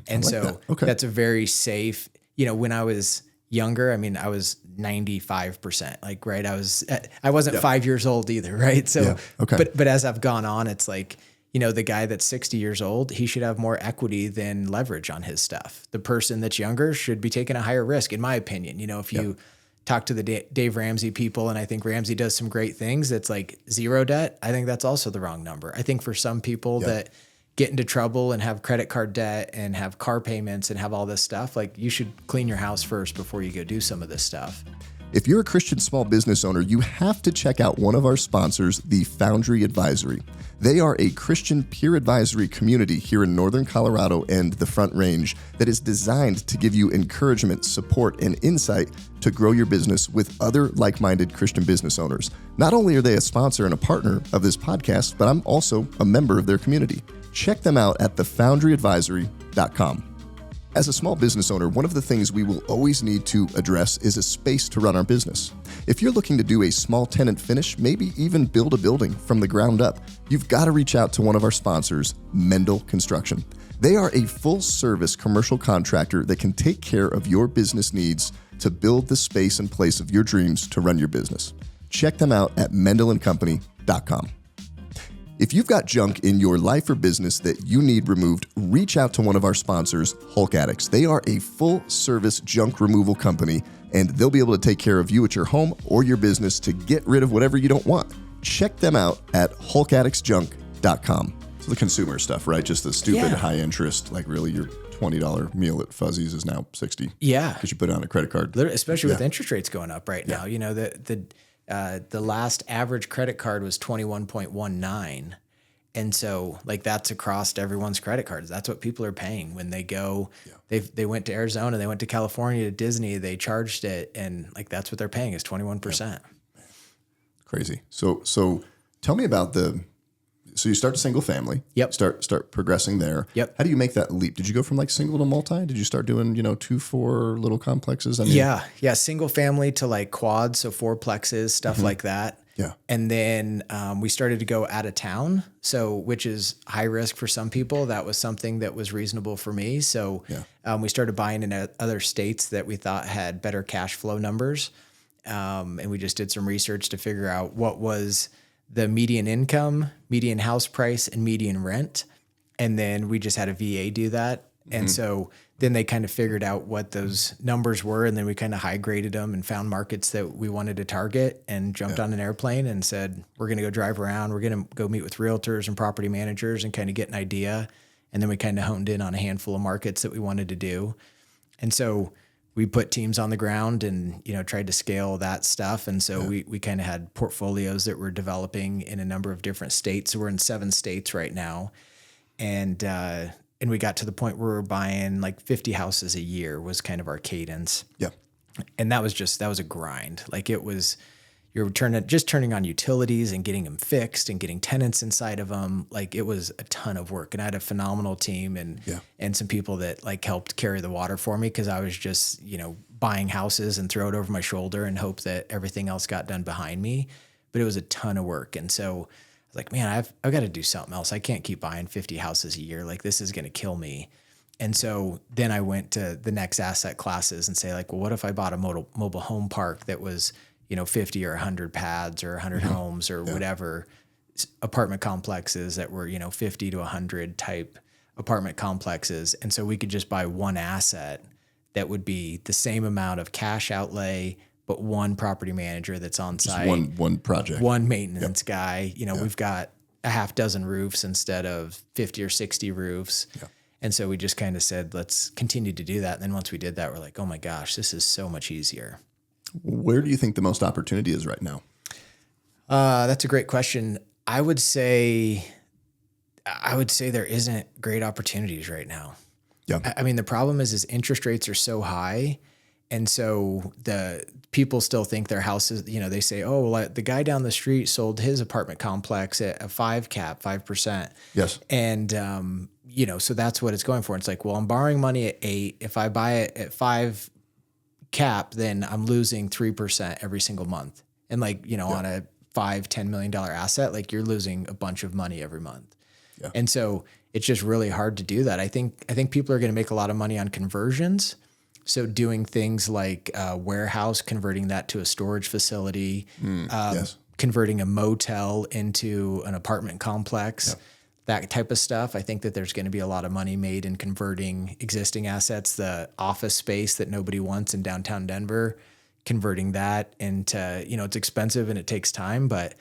And so that's a very safe, when I was younger, I mean, I was 95%, like, right. I wasn't 5 years old either. Right. So, but as I've gone on, it's like, the guy that's 60 years old, he should have more equity than leverage on his stuff. The person that's younger should be taking a higher risk, in my opinion. If you talk to the Dave Ramsey people, and I think Ramsey does some great things, that's like zero debt, I think that's also the wrong number. I think for some people that get into trouble and have credit card debt and have car payments and have all this stuff, like, you should clean your house first before you go do some of this stuff. If you're a Christian small business owner, you have to check out one of our sponsors, the Foundry Advisory. They are a Christian peer advisory community here in Northern Colorado and the Front Range that is designed to give you encouragement, support, and insight to grow your business with other like-minded Christian business owners. Not only are they a sponsor and a partner of this podcast, but I'm also a member of their community. Check them out at thefoundryadvisory.com. As a small business owner, one of the things we will always need to address is a space to run our business. If you're looking to do a small tenant finish, maybe even build a building from the ground up, you've got to reach out to one of our sponsors, Mendel Construction. They are a full-service commercial contractor that can take care of your business needs to build the space and place of your dreams to run your business. Check them out at mendelandcompany.com. If you've got junk in your life or business that you need removed, reach out to one of our sponsors, Hulk Addicts. They are a full-service junk removal company, and they'll be able to take care of you at your home or your business to get rid of whatever you don't want. Check them out at hulkaddictsjunk.com. So the consumer stuff, right? Just the stupid high interest, like really your $20 meal at Fuzzy's is now $60. Yeah. Because you put it on a credit card. Especially with interest rates going up right now. The last average credit card was 21.19. And so like that's across everyone's credit cards. That's what people are paying when they go, they went to Arizona, they went to California, to Disney, they charged it. And like, that's what they're paying is 21%. Crazy. So tell me about so you start single family. Yep. Start progressing there. Yep. How do you make that leap? Did you go from like single to multi? Did you start doing, 2-4 little complexes? I mean, Yeah. Single family to like quads. So fourplexes, stuff like that. Yeah. And then we started to go out of town. So, which is high risk for some people. That was something that was reasonable for me. So we started buying in other states that we thought had better cash flow numbers. And we just did some research to figure out what was the median income, median house price, and median rent. And then we just had a VA do that. And so then they kind of figured out what those numbers were. And then we kind of high graded them and found markets that we wanted to target and jumped on an airplane and said, we're going to go drive around. We're going to go meet with realtors and property managers and kind of get an idea. And then we kind of honed in on a handful of markets that we wanted to do. And so we put teams on the ground and, tried to scale that stuff. And so we kind of had portfolios that were developing in a number of different states. So we're in 7 states right now. And we got to the point where we're buying like 50 houses a year was kind of our cadence. Yeah. And that was a grind. Like you're turning on utilities and getting them fixed and getting tenants inside of them. Like it was a ton of work. And I had a phenomenal team and some people that like helped carry the water for me. Cause I was just, buying houses and throw it over my shoulder and hope that everything else got done behind me. But it was a ton of work. And so like, man, I've got to do something else. I can't keep buying 50 houses a year. Like this is going to kill me. And so then I went to the next asset classes and say like, well, what if I bought a mobile home park that was, 50 or 100 pads or 100 homes or whatever, apartment complexes that were, 50 to 100 type apartment complexes. And so we could just buy one asset that would be the same amount of cash outlay, but one property manager that's on site, one project, one maintenance guy. We've got a half dozen roofs instead of 50 or 60 roofs. Yeah. And so we just kind of said, let's continue to do that. And then once we did that, we're like, oh my gosh, this is so much easier. Where do you think the most opportunity is right now? That's a great question. I would say there isn't great opportunities right now. Yeah. I mean, the problem is interest rates are so high. And so the people still think their houses, they say, oh, well, the guy down the street sold his apartment complex at a 5%. Yes. And, so that's what it's going for. It's like, well, I'm borrowing money at 8. If I buy it at 5 cap, then I'm losing 3% every single month. And on a $5-10 million asset, like you're losing a bunch of money every month. Yeah. And so it's just really hard to do that. I think people are going to make a lot of money on conversions. So doing things like warehouse, converting that to a storage facility, converting a motel into an apartment complex, that type of stuff. I think that there's going to be a lot of money made in converting existing assets, the office space that nobody wants in downtown Denver, converting that into, it's expensive and it takes time, but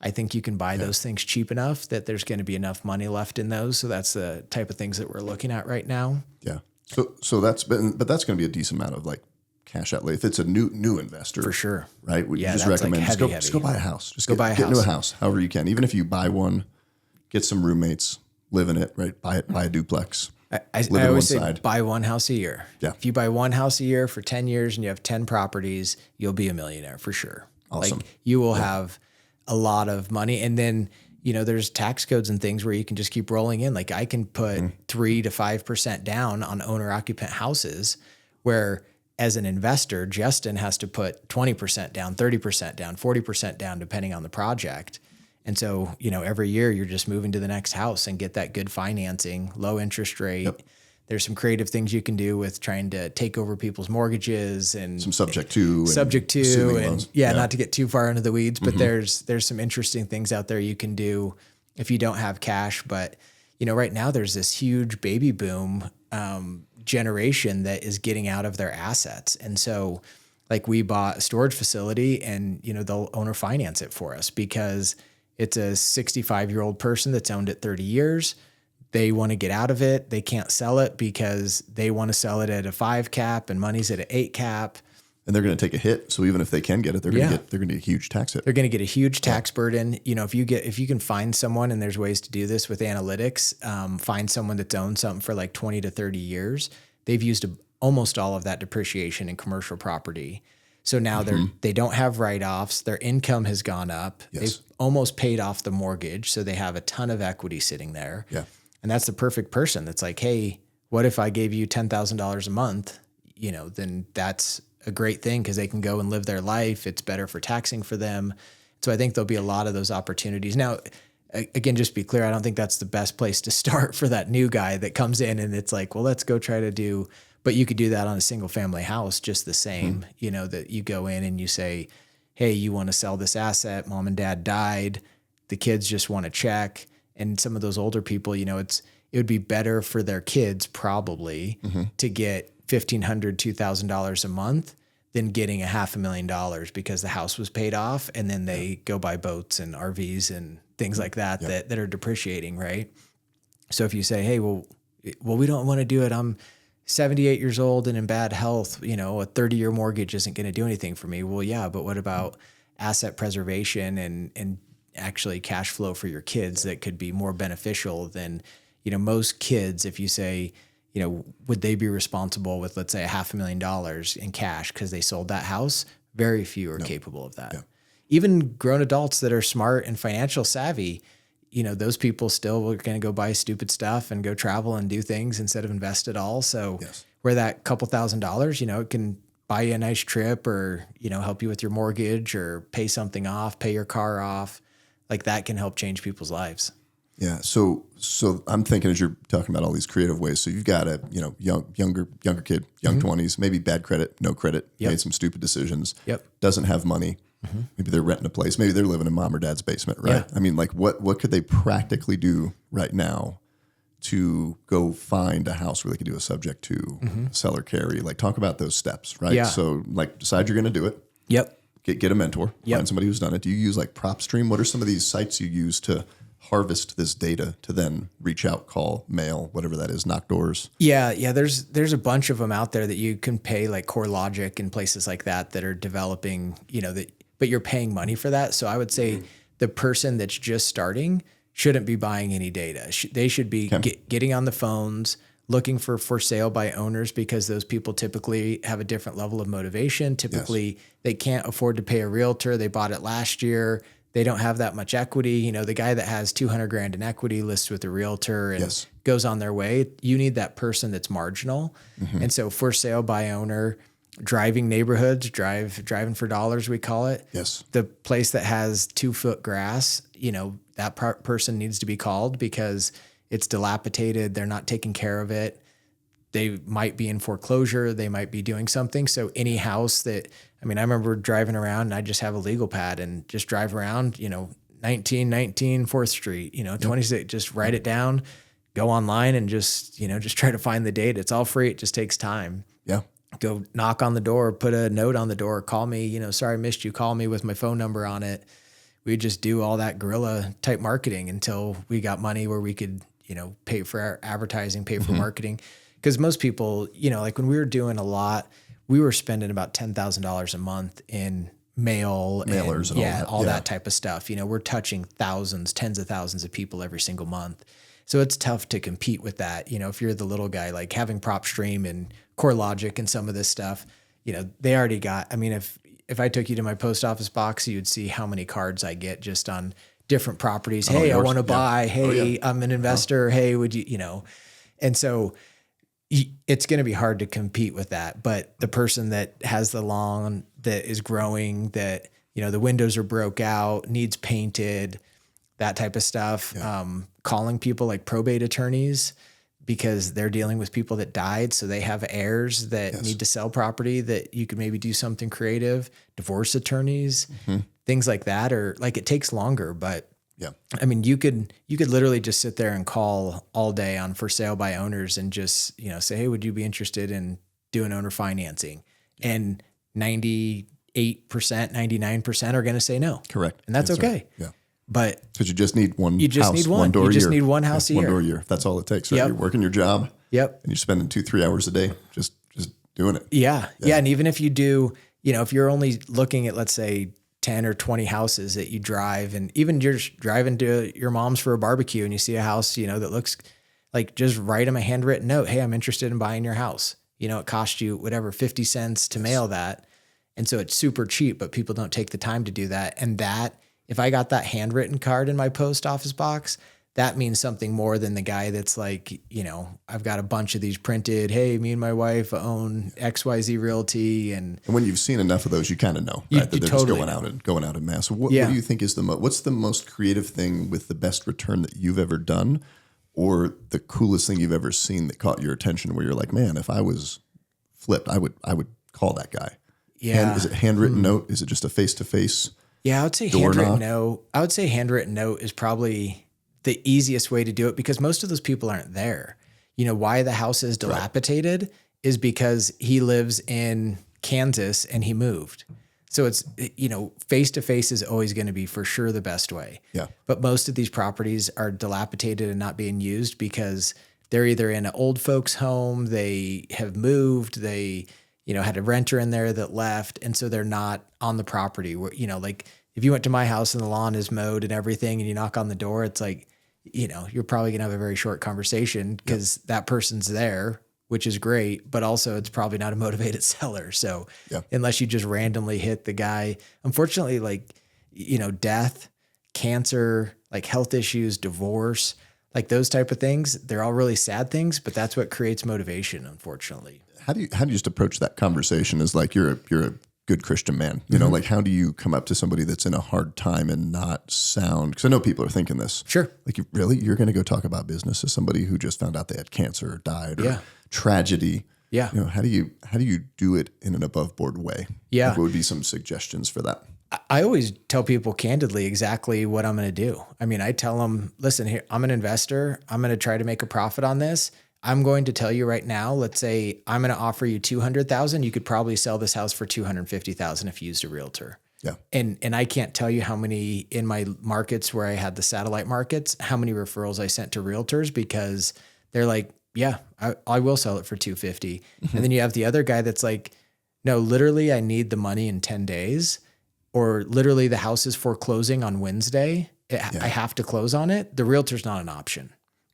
I think you can buy those things cheap enough that there's going to be enough money left in those. So that's the type of things that we're looking at right now. Yeah. So that's going to be a decent amount of like cash outlay if it's a new investor. For sure. Right. We just recommend like just go buy a house. Just get into a house, however you can. Even if you buy one, get some roommates, live in it, right? Buy a duplex. I always say buy one house a year. Yeah. If you buy one house a year for 10 years and you have 10 properties, you'll be a millionaire for sure. Awesome. Like you will have a lot of money. And then, there's tax codes and things where you can just keep rolling in. Like I can put 3 to 5% down on owner occupant houses where as an investor, Justin has to put 20% down, 30% down, 40% down, depending on the project. And so, every year you're just moving to the next house and get that good financing, low interest rate. Yep. There's some creative things you can do with trying to take over people's mortgages and some subject to and not to get too far into the weeds, but there's some interesting things out there you can do if you don't have cash. But, right now there's this huge baby boom generation that is getting out of their assets. And so like we bought a storage facility and, they'll owner finance it for us because it's a 65-year-old person that's owned it 30 years. They want to get out of it. They can't sell it because they want to sell it at a 5 cap and money's at an 8 cap. And they're going to take a hit. So even if they can get it, they're going to get a huge tax hit. They're going to get a huge tax burden. If you can find someone, and there's ways to do this with analytics, find someone that's owned something for like 20 to 30 years, they've used almost all of that depreciation in commercial property. So now they don't have write-offs. Their income has gone up. Yes. They've almost paid off the mortgage. So they have a ton of equity sitting there. Yeah. And that's the perfect person that's like, hey, what if I gave you $10,000 a month? Then that's a great thing because they can go and live their life. It's better for taxing for them. So I think there'll be a lot of those opportunities. Now, again, just be clear, I don't think that's the best place to start for that new guy that comes in and it's like, well, let's go try to do, but you could do that on a single family house just the same, that you go in and you say, hey, you want to sell this asset, mom and dad died, the kids just want to check. And some of those older people, it would be better for their kids probably to get $1,500, $2,000 a month than getting $500,000 because the house was paid off and then they go buy boats and RVs and things like that that are depreciating, right? So if you say, hey, well, we don't want to do it. I'm 78 years old and in bad health, a 30-year mortgage isn't going to do anything for me. Well, yeah, but what about asset preservation and actually cash flow for your kids that could be more beneficial than, most kids, if you say, would they be responsible with, let's say, $500,000 in cash because they sold that house? Very few are capable of that. Yeah. Even grown adults that are smart and financial savvy, those people still are going to go buy stupid stuff and go travel and do things instead of invest it all. So where that couple $1,000s, it can buy you a nice trip or, help you with your mortgage or pay something off, pay your car off. Like that can help change people's lives. Yeah. So I'm thinking as you're talking about all these creative ways, so you've got a, younger kid, young 20s, maybe bad credit, no credit, made some stupid decisions, doesn't have money. Maybe they're renting a place. Maybe they're living in mom or dad's basement, right? Yeah. I mean, like what could they practically do right now to go find a house where they could do a subject to seller carry? Like talk about those steps, right? Yeah. So like decide you're going to do it. Yep. Get a mentor, find somebody who's done it. Do you use like PropStream? What are some of these sites you use to harvest this data to then reach out, call, mail, whatever that is, knock doors? Yeah. There's a bunch of them out there that you can pay, like CoreLogic and places like that are developing, but you're paying money for that. So I would say the person that's just starting shouldn't be buying any data. They should be getting on the phones, looking for sale by owners, because those people typically have a different level of motivation. Typically, they can't afford to pay a realtor. They bought it last year. They don't have that much equity. The guy that has $200,000 in equity lists with a realtor and goes on their way. You need that person that's marginal. And so for sale by owner, driving neighborhoods, driving for dollars, we call it. Yes. The place that has 2-foot grass, that person needs to be called because it's dilapidated. They're not taking care of it. They might be in foreclosure. They might be doing something. So any house that, I remember driving around and I just have a legal pad and just drive around, 1919 4th Street, 26, just write it down, go online and just try to find the date. It's all free. It just takes time. Yeah. Go knock on the door, put a note on the door, call me, sorry, I missed you. Call me with my phone number on it. We just do all that guerrilla type marketing until we got money where we could, pay for our advertising, pay for marketing. Because most people, like when we were doing a lot, we were spending about $10,000 a month in mailers and all that type of stuff. We're touching thousands, tens of thousands of people every single month. So it's tough to compete with that. If you're the little guy, like having PropStream and CoreLogic and some of this stuff, they already got, if I took you to my post office box, you'd see how many cards I get just on different properties. Hey, I want to buy. Hey, I'm an investor. Hey, would you, and so it's going to be hard to compete with that. But the person that has the lawn that is growing, that, the windows are broke out, needs painted, that type of stuff. Calling people like probate attorneys because they're dealing with people that died. So they have heirs that need to sell property that you could maybe do something creative, divorce attorneys, things like that. Or like it takes longer, but you could literally just sit there and call all day on for sale by owners and just, say, hey, would you be interested in doing owner financing? And 98%, 99% are going to say no. Correct. And that's okay. Yeah. But because you just need one house, one door a year. You just need one house a year. One door a year. That's all it takes. Right? You're working your job. Yep. And you're spending 2-3 hours a day just doing it. Yeah. And even if you do, if you're only looking at, let's say, 10 or 20 houses that you drive, and even you're just driving to your mom's for a barbecue and you see a house, that looks like, just write them a handwritten note. Hey, I'm interested in buying your house. It cost you whatever, 50 cents to mail that. And so it's super cheap, but people don't take the time to do that. And that, if I got that handwritten card in my post office box, that means something more than the guy that's like, I've got a bunch of these printed. Hey, me and my wife own XYZ Realty. And when you've seen enough of those, you kind of know, right? That they're totally just going out in mass. So what do you think is what's the most creative thing with the best return that you've ever done, or the coolest thing you've ever seen that caught your attention where you're like, man, if I was flipped, I would call that guy. Yeah. Is it handwritten note? Is it just a face-to-face? Yeah, I would say handwritten note. I would say handwritten note is probably the easiest way to do it because most of those people aren't there. Why the house is dilapidated is because he lives in Kansas and he moved. So it's, face-to-face is always going to be for sure the best way. Yeah. But most of these properties are dilapidated and not being used because they're either in an old folks home, they have moved, they, had a renter in there that left. And so they're not on the property where, like if you went to my house and the lawn is mowed and everything and you knock on the door, it's like, you're probably going to have a very short conversation because that person's there, which is great, but also it's probably not a motivated seller. So unless you just randomly hit the guy, unfortunately, like, death, cancer, like health issues, divorce, like those type of things, they're all really sad things, but that's what creates motivation, unfortunately. How do you just approach that conversation as like, you're a good Christian man, like how do you come up to somebody that's in a hard time and not sound, because I know people are thinking this. Sure. Like you're going to go talk about business to somebody who just found out they had cancer or died or tragedy. Yeah. How do you do it in an above board way? Yeah. Like what would be some suggestions for that? I always tell people candidly exactly what I'm going to do. I mean, I tell them, listen, here, I'm an investor. I'm going to try to make a profit on this. I'm going to tell you right now, let's say I'm going to offer you $200,000. You could probably sell this house for $250,000 if you used a realtor. Yeah. And I can't tell you how many in my markets where I had the satellite markets, how many referrals I sent to realtors because they're like, yeah, I will sell it for $250,000. And then you have the other guy that's like, no, literally I need the money in 10 days or literally the house is foreclosing on Wednesday. I have to close on it. The realtor's not an option.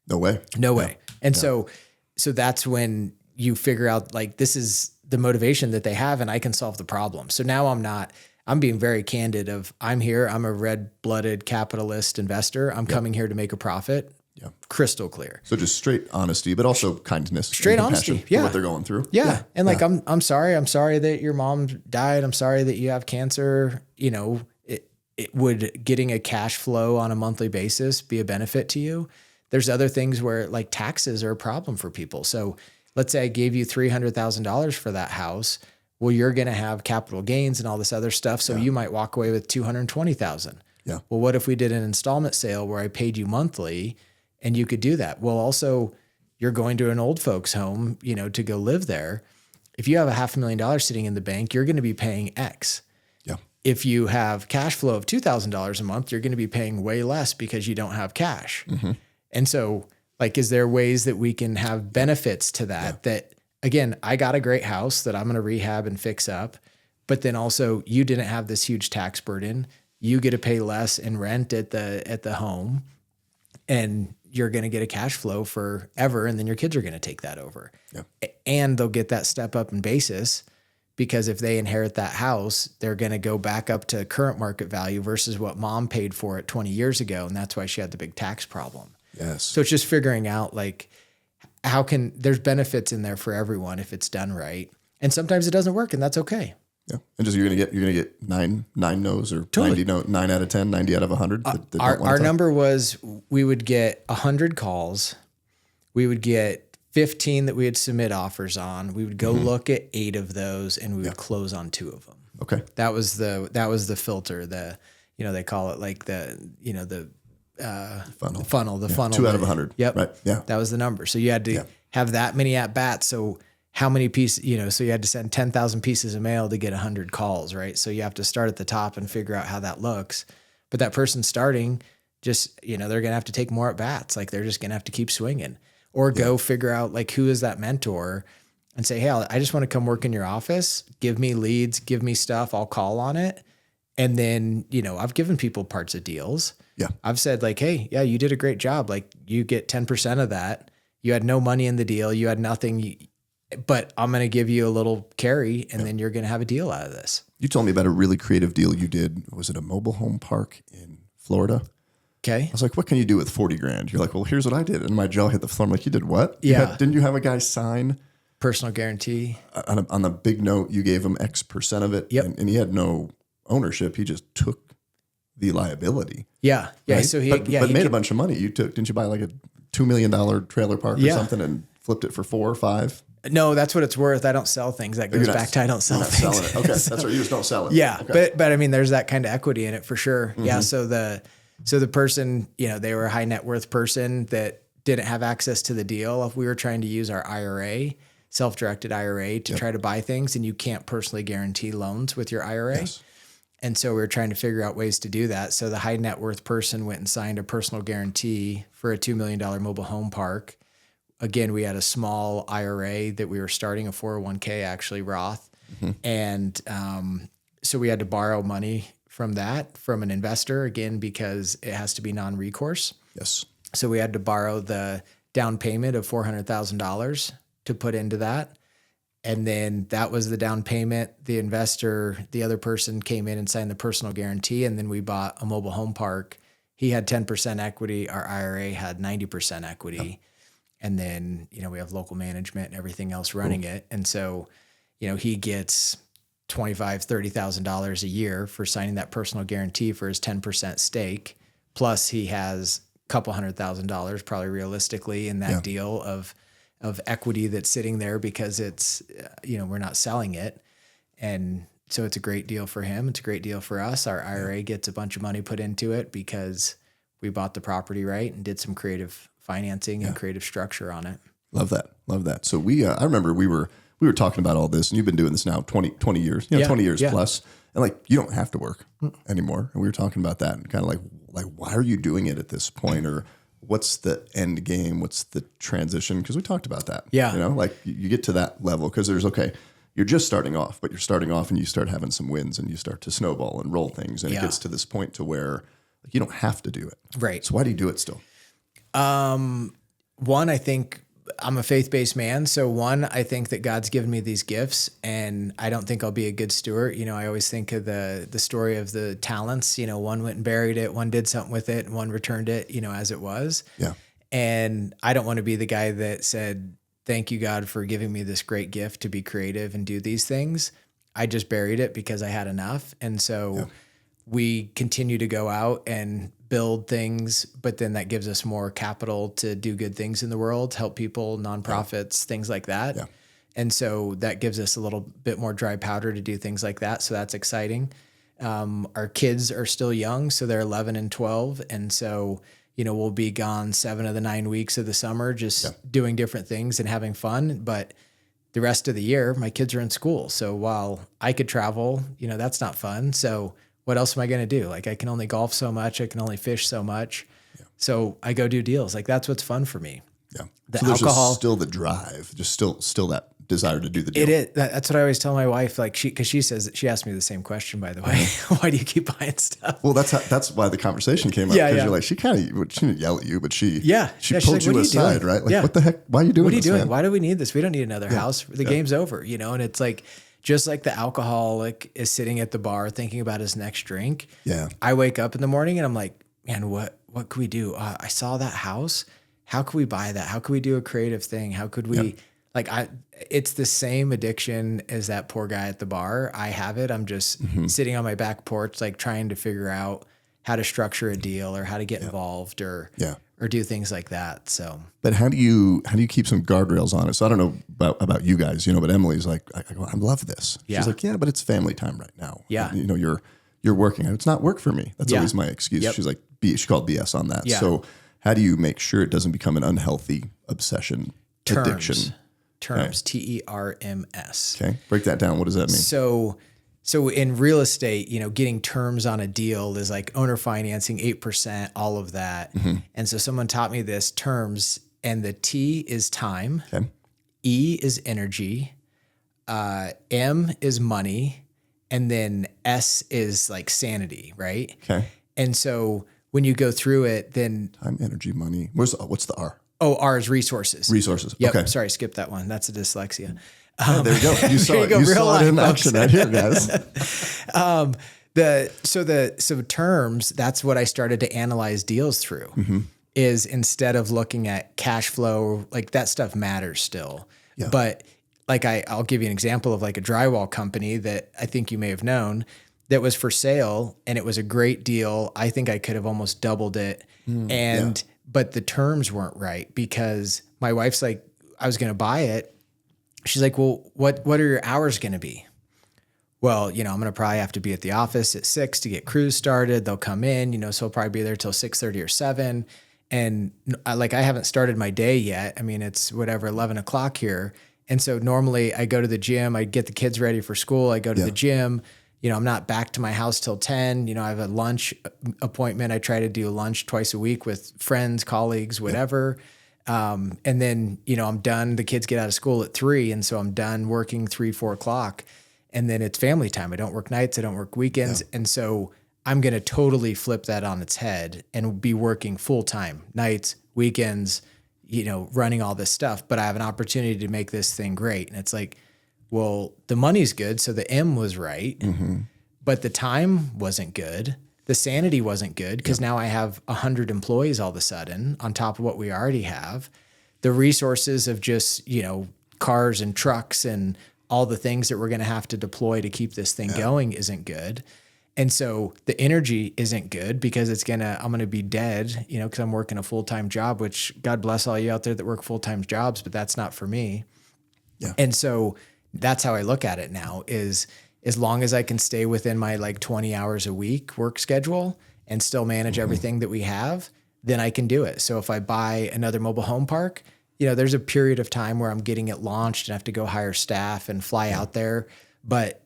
No way. No way. And so that's when you figure out like, this is the motivation that they have and I can solve the problem. So now I'm being very candid of I'm here. I'm a red-blooded capitalist investor. I'm coming here to make a profit. Yeah. Crystal clear. So just straight honesty, but also kindness. Straight honesty. For what they're going through. Yeah. And like, I'm sorry. I'm sorry that your mom died. I'm sorry that you have cancer. It would getting a cash flow on a monthly basis be a benefit to you? There's other things where like taxes are a problem for people. So let's say I gave you $300,000 for that house. Well, you're going to have capital gains and all this other stuff. So you might walk away with $220,000. Yeah. Well, what if we did an installment sale where I paid you monthly and you could do that? Well, also you're going to an old folks home, to go live there. If you have $500,000 sitting in the bank, you're going to be paying X. Yeah. If you have cash flow of $2,000 a month, you're going to be paying way less because you don't have cash. Mm-hmm. And so like, is there ways that we can have benefits to that, that again, I got a great house that I'm going to rehab and fix up, but then also you didn't have this huge tax burden. You get to pay less in rent at the home and you're going to get a cash flow forever. And then your kids are going to take that over and they'll get that step up in basis because if they inherit that house, they're going to go back up to current market value versus what mom paid for it 20 years ago. And that's why she had the big tax problem. Yes. So it's just figuring out like there's benefits in there for everyone if it's done right. And sometimes it doesn't work and that's okay. Yeah. And just, you're going to get nine no's or totally. 9 out of 10, 90 out of 100. Our number was we would get 100 calls. We would get 15 that we would submit offers on. We would go look at 8 of those and we would close on 2 of them. Okay. That was the filter. They call it like the funnel. 2 out of 100. Yep. Right. Yeah. That was the number. So you had to have that many at bats. So how many pieces, so you had to send 10,000 pieces of mail to get 100 calls, right? So you have to start at the top and figure out how that looks. But that person starting just, they're going to have to take more at bats. Like they're just going to have to keep swinging or go figure out like, who is that mentor and say, hey, I just want to come work in your office. Give me leads, give me stuff. I'll call on it. And then, I've given people parts of deals. Yeah. I've said like, hey, yeah, you did a great job. Like you get 10% of that. You had no money in the deal. You had nothing, but I'm going to give you a little carry and then you're going to have a deal out of this. You told me about a really creative deal you did. Was it a mobile home park in Florida? Okay. I was like, what can you do with 40 grand? You're like, well, here's what I did. And my jaw hit the floor. I'm like, you did what? Yeah. Didn't you have a guy sign Personal guarantee. on the big note? You gave him X% of it. Yep. And he had no ownership. He just took the liability. Yeah. Yeah. Right? So but made a bunch of money. Didn't you buy like a $2 million trailer park or something and flipped it for 4 or 5? No, that's what it's worth. I don't sell things. That goes back to I don't sell things. Selling it. Okay. So, that's right. You just don't sell it. Yeah. Okay. But I mean, there's that kind of equity in it for sure. Mm-hmm. Yeah. So the person, they were a high net worth person that didn't have access to the deal. If we were trying to use our IRA, self-directed IRA to try to buy things, and you can't personally guarantee loans with your IRA. Yes. And so we were trying to figure out ways to do that. So the high net worth person went and signed a personal guarantee for a $2 million mobile home park. Again, we had a small IRA that we were starting, a 401k, actually Roth. Mm-hmm. And so we had to borrow money from an investor, again, because it has to be non-recourse. Yes. So we had to borrow the down payment of $400,000 to put into that. And then that was the down payment. The investor, the other person, came in and signed the personal guarantee. And then we bought a mobile home park. He had 10% equity. Our IRA had 90% equity. Yep. And then, we have local management and everything else running it. And so, he gets $25,000, $30,000 a year for signing that personal guarantee for his 10% stake. Plus he has a couple $100,000 probably realistically in that deal of equity that's sitting there because it's, we're not selling it. And so it's a great deal for him. It's a great deal for us. Our IRA gets a bunch of money put into it because we bought the property right and did some creative financing and creative structure on it. Love that. Love that. So I remember we were talking about all this, and you've been doing this now 20 years, 20 years plus. And like, you don't have to work anymore. And we were talking about that and kind of like, why are you doing it at this point? Or what's the end game? What's the transition? Because we talked about that. Yeah. Like you get to that level because you're just starting off, but you're starting off and you start having some wins and you start to snowball and roll things. And it gets to this point to where you don't have to do it. Right. So why do you do it still? One, I think I'm a faith-based man. So I think that God's given me these gifts and I don't think I'll be a good steward. I always think of the story of the talents, one went and buried it, one did something with it, and one returned it, as it was. Yeah. And I don't want to be the guy that said, thank you, God, for giving me this great gift to be creative and do these things. I just buried it because I had enough. And so we continue to go out and build things, but then that gives us more capital to do good things in the world, help people, nonprofits, things like that. Yeah. And so that gives us a little bit more dry powder to do things like that. So that's exciting. Our kids are still young, so they're 11 and 12. And so, we'll be gone 7 of the 9 weeks of the summer, just doing different things and having fun. But the rest of the year, my kids are in school. So while I could travel, that's not fun. So what else am I going to do? Like I can only golf so much. I can only fish so much. Yeah. So I go do deals. Like that's what's fun for me. Yeah. The alcohol, still the drive, just still that desire to do the deal. It is. That's what I always tell my wife. Like because she says, she asked me the same question, by the way, why do you keep buying stuff? Well, that's why the conversation came up. Because you're like, she didn't yell at you, but she pulled you aside, right? Like, what the heck? Why are you doing this? What are you doing? Man? Why do we need this? We don't need another house. The game's over, and it's like, just like the alcoholic is sitting at the bar thinking about his next drink. Yeah. I wake up in the morning and I'm like, man, what could we do? I saw that house. How could we buy that? How could we do a creative thing? How could we it's the same addiction as that poor guy at the bar. I have it. I'm just sitting on my back porch, like trying to figure out how to structure a deal or how to get involved or do things like that. So, but how do you keep some guardrails on it? So I don't know about you guys, but Emily's like, I love this. She's like, but it's family time right now. Yeah. You're working. It's not work for me. That's always my excuse. Yep. She's like, she called BS on that. Yeah. So how do you make sure it doesn't become an unhealthy obsession, addiction? Terms, TERMS. Okay. Break that down. What does that mean? So in real estate, getting terms on a deal is like owner financing, 8%, all of that. Mm-hmm. And so someone taught me this terms, and the T is time, E is energy, M is money, and then S is like sanity, right? Okay. And so when you go through it, then time, energy, money. What's the R? Oh, R is resources. Resources. Yep. Okay. Sorry, skip that one. That's a dyslexia. There you go. You saw it. You saw it in action right here, guys. So terms, that's what I started to analyze deals through. Is instead of looking at cash flow, like that stuff matters still. Yeah. But like I'll give you an example of like a drywall company that I think you may have known that was for sale, and it was a great deal. I think I could have almost doubled it. But the terms weren't right because my wife's like, I was going to buy it. She's like, well, what are your hours going to be? Well, I'm going to probably have to be at the office at 6 to get crews started. They'll come in, so I'll probably be there till 6:30 or 7. And I haven't started my day yet. I mean, it's 11 o'clock here. And so normally I go to the gym, I get the kids ready for school. I go to the gym, I'm not back to my house till 10, I have a lunch appointment. I try to do lunch twice a week with friends, colleagues, whatever. And then, I'm done. The kids get out of school at 3. And so I'm done working 3, 4 o'clock. And then it's family time. I don't work nights. I don't work weekends. Yeah. And so I'm going to totally flip that on its head and be working full time, nights, weekends, running all this stuff. But I have an opportunity to make this thing great. And it's like, well, the money's good. So the M was right, but the time wasn't good. The sanity wasn't good because now I have 100 employees all of a sudden on top of what we already have. The resources of just, cars and trucks and all the things that we're going to have to deploy to keep this thing going isn't good. And so the energy isn't good because I'm going to be dead, because I'm working a full-time job, which God bless all you out there that work full-time jobs, but that's not for me. Yeah. And so that's how I look at it now is as long as I can stay within my 20 hours a week work schedule and still manage everything that we have, then I can do it. So if I buy another mobile home park, there's a period of time where I'm getting it launched and I have to go hire staff and fly out there. But,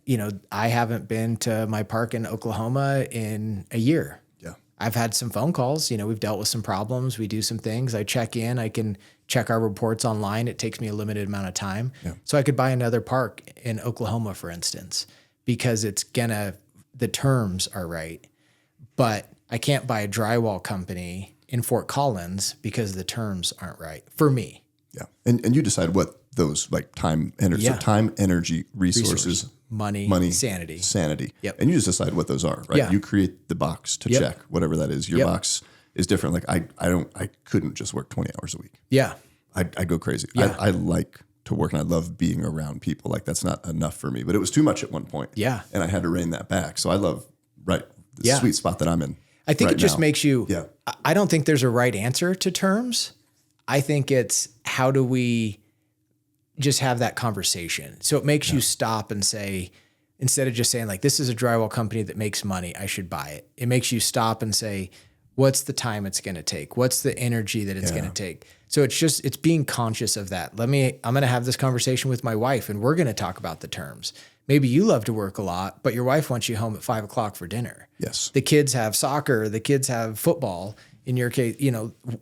I haven't been to my park in Oklahoma in a year. Yeah. I've had some phone calls, we've dealt with some problems. We do some things. I check in, I can check our reports online. It takes me a limited amount of time. Yeah. So I could buy another park in Oklahoma, for instance, because the terms are right. But I can't buy a drywall company in Fort Collins because the terms aren't right for me. Yeah. And you decide what those time, energy, so time, energy, resources, money, sanity. Yep. And you just decide what those are, right? Yeah. You create the box to check whatever that is. Your box is different. I couldn't just work 20 hours a week. Yeah. I'd go crazy. Yeah. I like to work and I love being around people. That's not enough for me, but it was too much at one point. Yeah. And I had to rein that back. So I love the sweet spot that I'm in. I think it just makes you, I don't think there's a right answer to terms. I think it's how do we just have that conversation? So it makes you stop and say, instead of just saying this is a drywall company that makes money, I should buy it. It makes you stop and say, what's the time it's going to take? What's the energy that it's going to take? So it's being conscious of that. I'm going to have this conversation with my wife and we're going to talk about the terms. Maybe you love to work a lot, but your wife wants you home at 5 o'clock for dinner. Yes. The kids have soccer, the kids have football. In your case,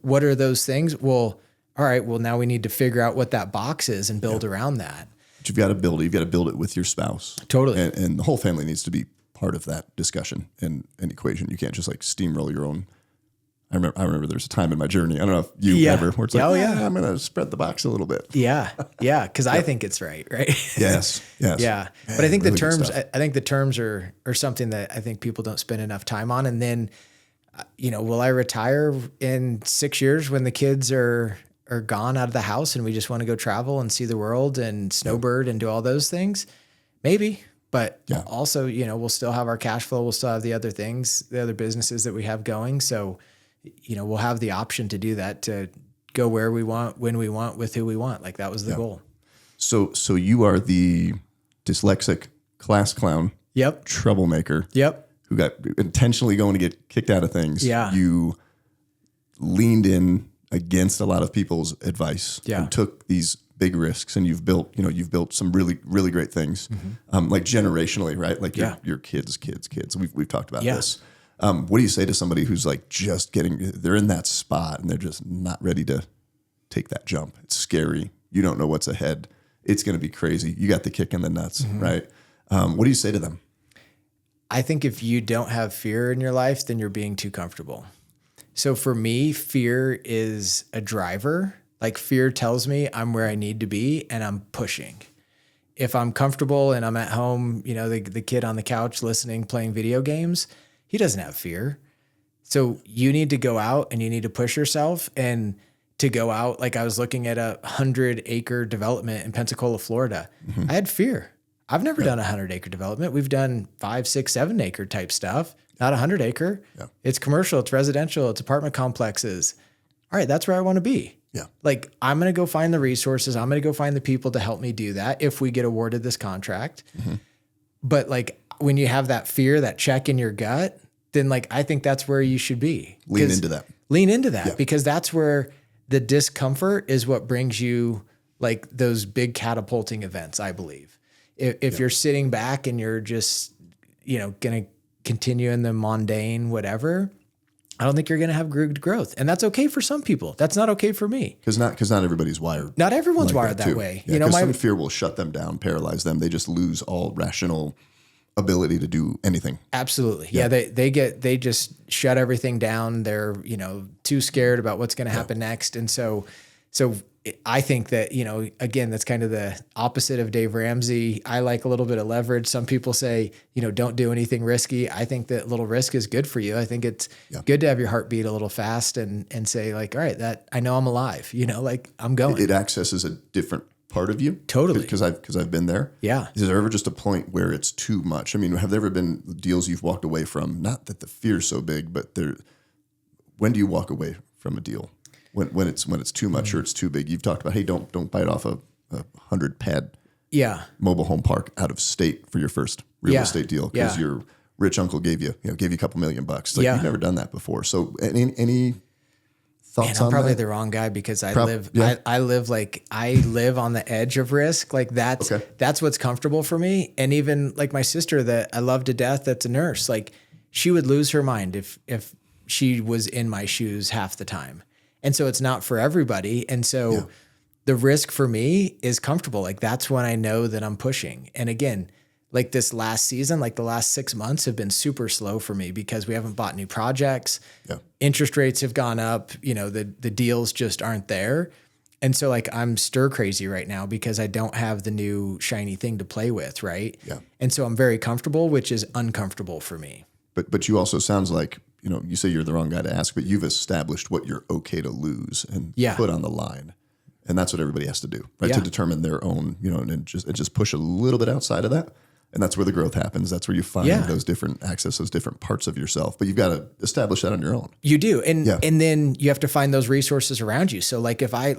what are those things? Well, all right, well, now we need to figure out what that box is and build around that. But you've got to build it with your spouse. Totally. And the whole family needs to be part of that discussion and equation. You can't just steamroll your own. I remember there's a time in my journey. I don't know if you ever, where it's I'm going to spread the box a little bit. Yeah. Yeah. Cause I think it's right. Yes. Yes. Yeah. Man, but I think the terms are something that I think people don't spend enough time on. And then, will I retire in 6 years when the kids are gone out of the house and we just want to go travel and see the world and snowbird and do all those things? Maybe. But also, we'll still have our cash flow. We'll still have the other things, the other businesses that we have going. So, we'll have the option to do that, to go where we want, when we want, with who we want. That was the goal. So you are the dyslexic class clown. Yep. Troublemaker. Yep. Who got intentionally going to get kicked out of things. Yeah. You leaned in against a lot of people's advice and took these big risks, and you've built some really, really great things, generationally, right? Your kids. We've talked about this. What do you say to somebody who's they're in that spot and they're just not ready to take that jump? It's scary. You don't know what's ahead. It's going to be crazy. You got the kick in the nuts, right? What do you say to them? I think if you don't have fear in your life, then you're being too comfortable. So for me, fear is a driver. Fear tells me I'm where I need to be and I'm pushing. if I'm comfortable and I'm at home, you know, the kid on the couch listening, playing video games, he doesn't have fear. So you need to go out and you need to push yourself, and to go out. Like I was looking at a 100-acre development in Pensacola, Florida. I had fear. I've never done a 100-acre development. We've done 5, 6, 7-acre type stuff, not 100-acre. Yeah. It's commercial, it's residential, it's apartment complexes. All right, that's where I want to be. Yeah. Like I'm going to go find the resources. I'm going to go find the people to help me do that if we get awarded this contract. But like when you have that fear, that check in your gut, then like I think that's where you should be. Lean into that. Lean into that because that's where the discomfort is what brings you like those big catapulting events, I believe. If you're sitting back and you're just, you know, going to continue in the mundane, whatever, I don't think you're going to have good growth. And that's okay for some people. That's not okay for me. Because not everybody's wired. Not everyone's wired that way. Yeah, you know, some fear will shut them down, paralyze them. They just lose all rational ability to do anything. Absolutely. Yeah. They just shut everything down. They're, you know, too scared about what's going to happen next. And so I think that, you know, again, that's kind of the opposite of Dave Ramsey. I like a little bit of leverage. Some people say, you know, don't do anything risky. I think that little risk is good for you. I think it's good to have your heart beat a little fast and say like, all right, that I know I'm alive, you know, like I'm going. It accesses a different part of you. Totally. Because I've been there. Yeah. Is there ever just a point where it's too much? I mean, have there ever been deals you've walked away from? Not that the fear's so big, but when do you walk away from a deal? When it's too much or it's too big? You've talked about, hey, don't bite off a 100-pad mobile home park out of state for your first real estate deal because your rich uncle gave you a couple $1,000,000. It's like you've never done that before. So any thoughts on that? I'm probably the wrong guy because I live on the edge of risk. Like that's what's comfortable for me. And even like my sister that I love to death, that's a nurse, like she would lose her mind if she was in my shoes half the time. And so it's not for everybody. And so the risk for me is comfortable. Like that's when I know that I'm pushing. And again, like this last season, like the last 6 months have been super slow for me because we haven't bought new projects. Yeah. Interest rates have gone up. You know, the deals just aren't there. And so like I'm stir crazy right now because I don't have the new shiny thing to play with. Right. Yeah. And so I'm very comfortable, which is uncomfortable for me. But you also sounds like, you know, you say you're the wrong guy to ask, but you've established what you're okay to lose and put on the line. And that's what everybody has to do, right? To determine their own, you know, and just push a little bit outside of that. And that's where the growth happens. That's where you find those different those different parts of yourself. But you've got to establish that on your own. You do. And then you have to find those resources around you. So like if I'll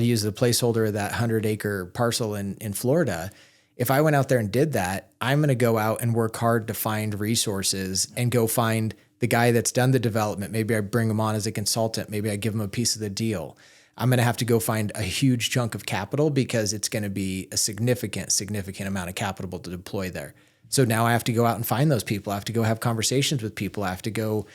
use the placeholder of that 100-acre parcel in Florida. If I went out there and did that, I'm going to go out and work hard to find resources and go find the guy that's done the development. Maybe I bring him on as a consultant. Maybe I give him a piece of the deal. I'm going to have to go find a huge chunk of capital because it's going to be a significant amount of capital to deploy there. So now I have to go out and find those people. I have to go have conversations with people. I have to go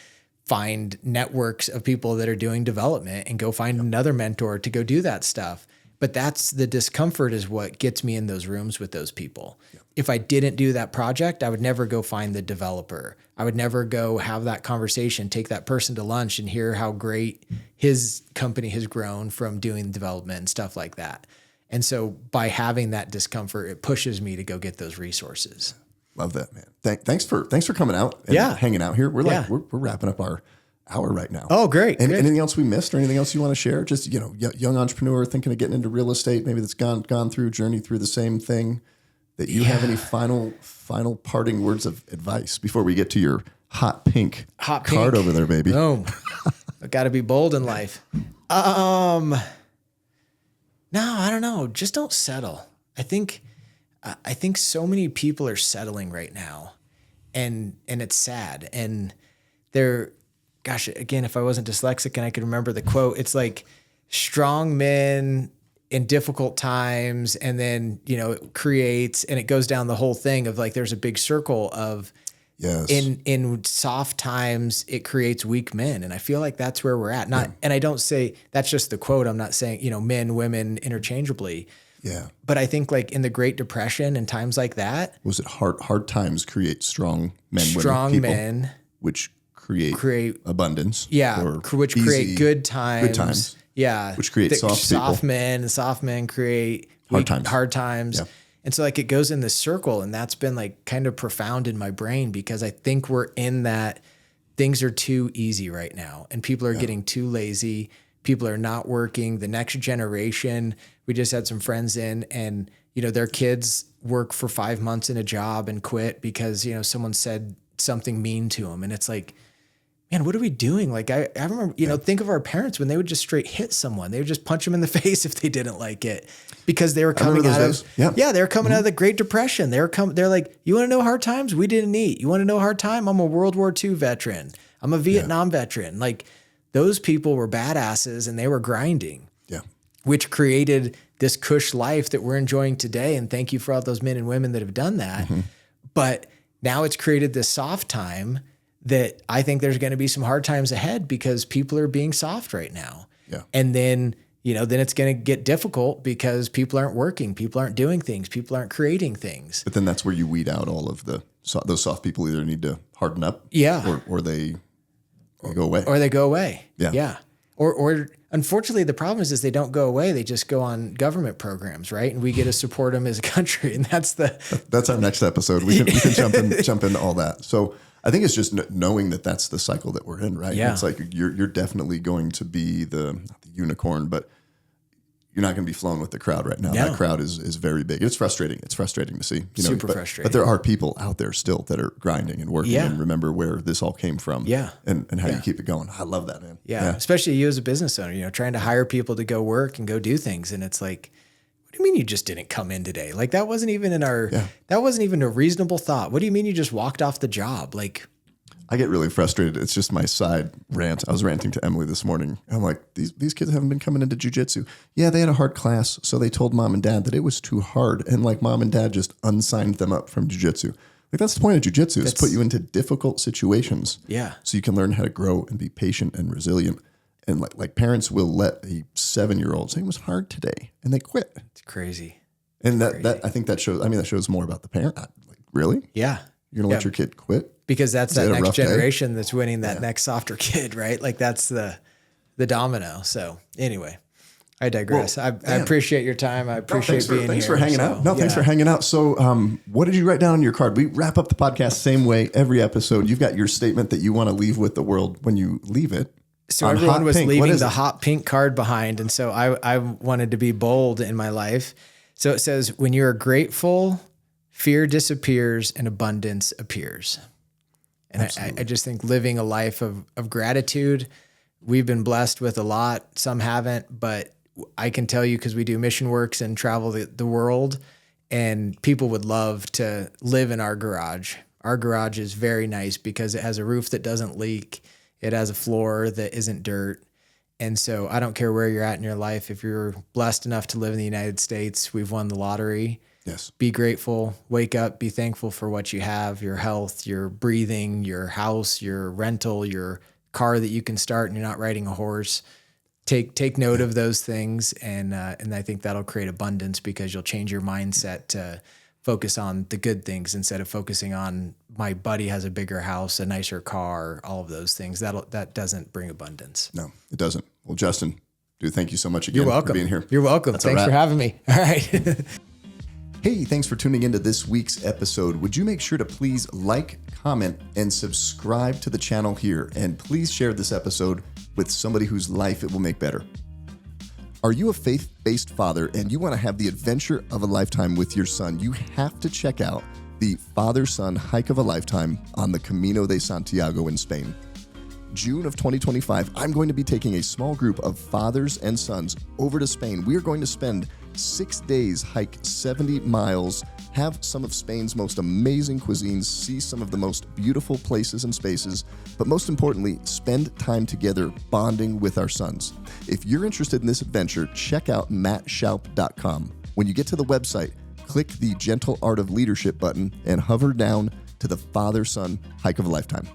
find networks of people that are doing development and go find another mentor to go do that stuff. But that's the discomfort is what gets me in those rooms with those people. Yeah. If I didn't do that project, I would never go find the developer. I would never go have that conversation, take that person to lunch and hear how great his company has grown from doing development and stuff like that. And so by having that discomfort, it pushes me to go get those resources. Love that, man. Thanks for coming out and hanging out here. We're we're wrapping up our hour right now. Oh, great. And anything else we missed or anything else you want to share? Just, you know, young entrepreneur thinking of getting into real estate, maybe that's journeyed through the same thing, that you have any final parting words of advice before we get to your hot pink card over there, baby? Boom. I've got to be bold in life. No, I don't know. Just don't settle. I think so many people are settling right now and it's sad. And gosh, again, if I wasn't dyslexic and I could remember the quote, it's like strong men in difficult times. And then, you know, it creates, and it goes down the whole thing of like, there's a big circle of in soft times, it creates weak men. And I feel like that's where we're at. And I don't say that's just the quote. I'm not saying, you know, men, women interchangeably. Yeah. But I think like in the Great Depression and times like that. Was it hard times create strong men, strong women, people, men, which create abundance. Yeah. Which create good times. Good times. Yeah. Which create soft men create hard times. Yeah. And so like it goes in this circle, and that's been like kind of profound in my brain, because I think we're in that things are too easy right now and people are getting too lazy. People are not working. The next generation, we just had some friends in, and, you know, their kids work for 5 months in a job and quit because, you know, someone said something mean to them. And it's like, man, what are we doing? Like, I remember, you know, think of our parents when they would just straight hit someone. They would just punch them in the face if they didn't like it, because they were coming out of, they were coming out of the Great Depression. They're like, you want to know hard times? We didn't eat. You want to know hard time? I'm a World War II veteran. I'm a Vietnam veteran. Like, those people were badasses and they were grinding, which created this cush life that we're enjoying today. And thank you for all those men and women that have done that. But now it's created this soft time that I think there's going to be some hard times ahead because people are being soft right now. And then, you know, then it's going to get difficult because people aren't working, people aren't doing things, people aren't creating things. But then that's where you weed out all of those soft people. Either need to harden up, or they go away. Or they go away. Or unfortunately, the problem is they don't go away. They just go on government programs, right? And we get to support them as a country. And that's our next episode. We can jump into all that. So I think it's just knowing that that's the cycle that we're in, right? Yeah. It's like you're definitely going to be not the unicorn, but you're not going to be flowing with the crowd right now. That crowd is very big. It's frustrating. It's frustrating to see. You know, Super frustrating. But there are people out there still that are grinding and working and remember where this all came from. And how you keep it going. I love that, man. Especially you as a business owner, you know, trying to hire people to go work and go do things. And it's like, what do you mean you just didn't come in today? Like, that wasn't even that wasn't even a reasonable thought. What do you mean you just walked off the job? Like, I get really frustrated. It's just my side rant. I was ranting to Emily this morning. I'm like, these kids haven't been coming into jujitsu. Yeah, they had a hard class, so they told mom and dad that it was too hard, and like mom and dad just unsigned them up from jujitsu. Like, that's the point of jujitsu, is put you into difficult situations. So you can learn how to grow and be patient and resilient. And like parents will let a 7-year-old say it was hard today, and they quit. It's crazy. And that I think that shows. I mean, that shows more about the parent. Like, really? Yeah. You're gonna let your kid quit? Because that's that next generation that's winning that next softer kid, right? Like, that's the domino. So anyway, I digress. Well, I appreciate your time. I appreciate being here. Thanks for hanging out. Thanks for hanging out. So what did you write down on your card? We wrap up the podcast same way every episode. You've got your statement that you want to leave with the world when you leave it. So everyone was leaving the hot pink card behind. And so I wanted to be bold in my life. So it says, when you are grateful, fear disappears and abundance appears. And I just think living a life of gratitude, we've been blessed with a lot. Some haven't, but I can tell you, because we do mission works and travel the world, and people would love to live in our garage. Our garage is very nice because it has a roof that doesn't leak. It has a floor that isn't dirt. And so I don't care where you're at in your life. If you're blessed enough to live in the United States, we've won the lottery. Yes. Be grateful, wake up, be thankful for what you have, your health, your breathing, your house, your rental, your car that you can start and you're not riding a horse. Take note of those things. And I think that'll create abundance, because you'll change your mindset to focus on the good things instead of focusing on, my buddy has a bigger house, a nicer car, all of those things. That doesn't bring abundance. No, it doesn't. Well, Justin, dude, thank you so much again for being here. You're welcome. Thanks for having me. All right. Hey, thanks for tuning into this week's episode. Would you make sure to please like, comment, and subscribe to the channel here, and please share this episode with somebody whose life it will make better. Are you a faith-based father and you want to have the adventure of a lifetime with your son? You have to check out the father-son hike of a lifetime on the Camino de Santiago in Spain. June of 2025, I'm going to be taking a small group of fathers and sons over to Spain. We are going to spend 6 days, hike 70 miles, have some of Spain's most amazing cuisines, see some of the most beautiful places and spaces, but most importantly, spend time together bonding with our sons. If you're interested in this adventure, check out mattshoup.com. When you get to the website, click the Gentle Art of Leadership button and hover down to the Father-Son Hike of a Lifetime.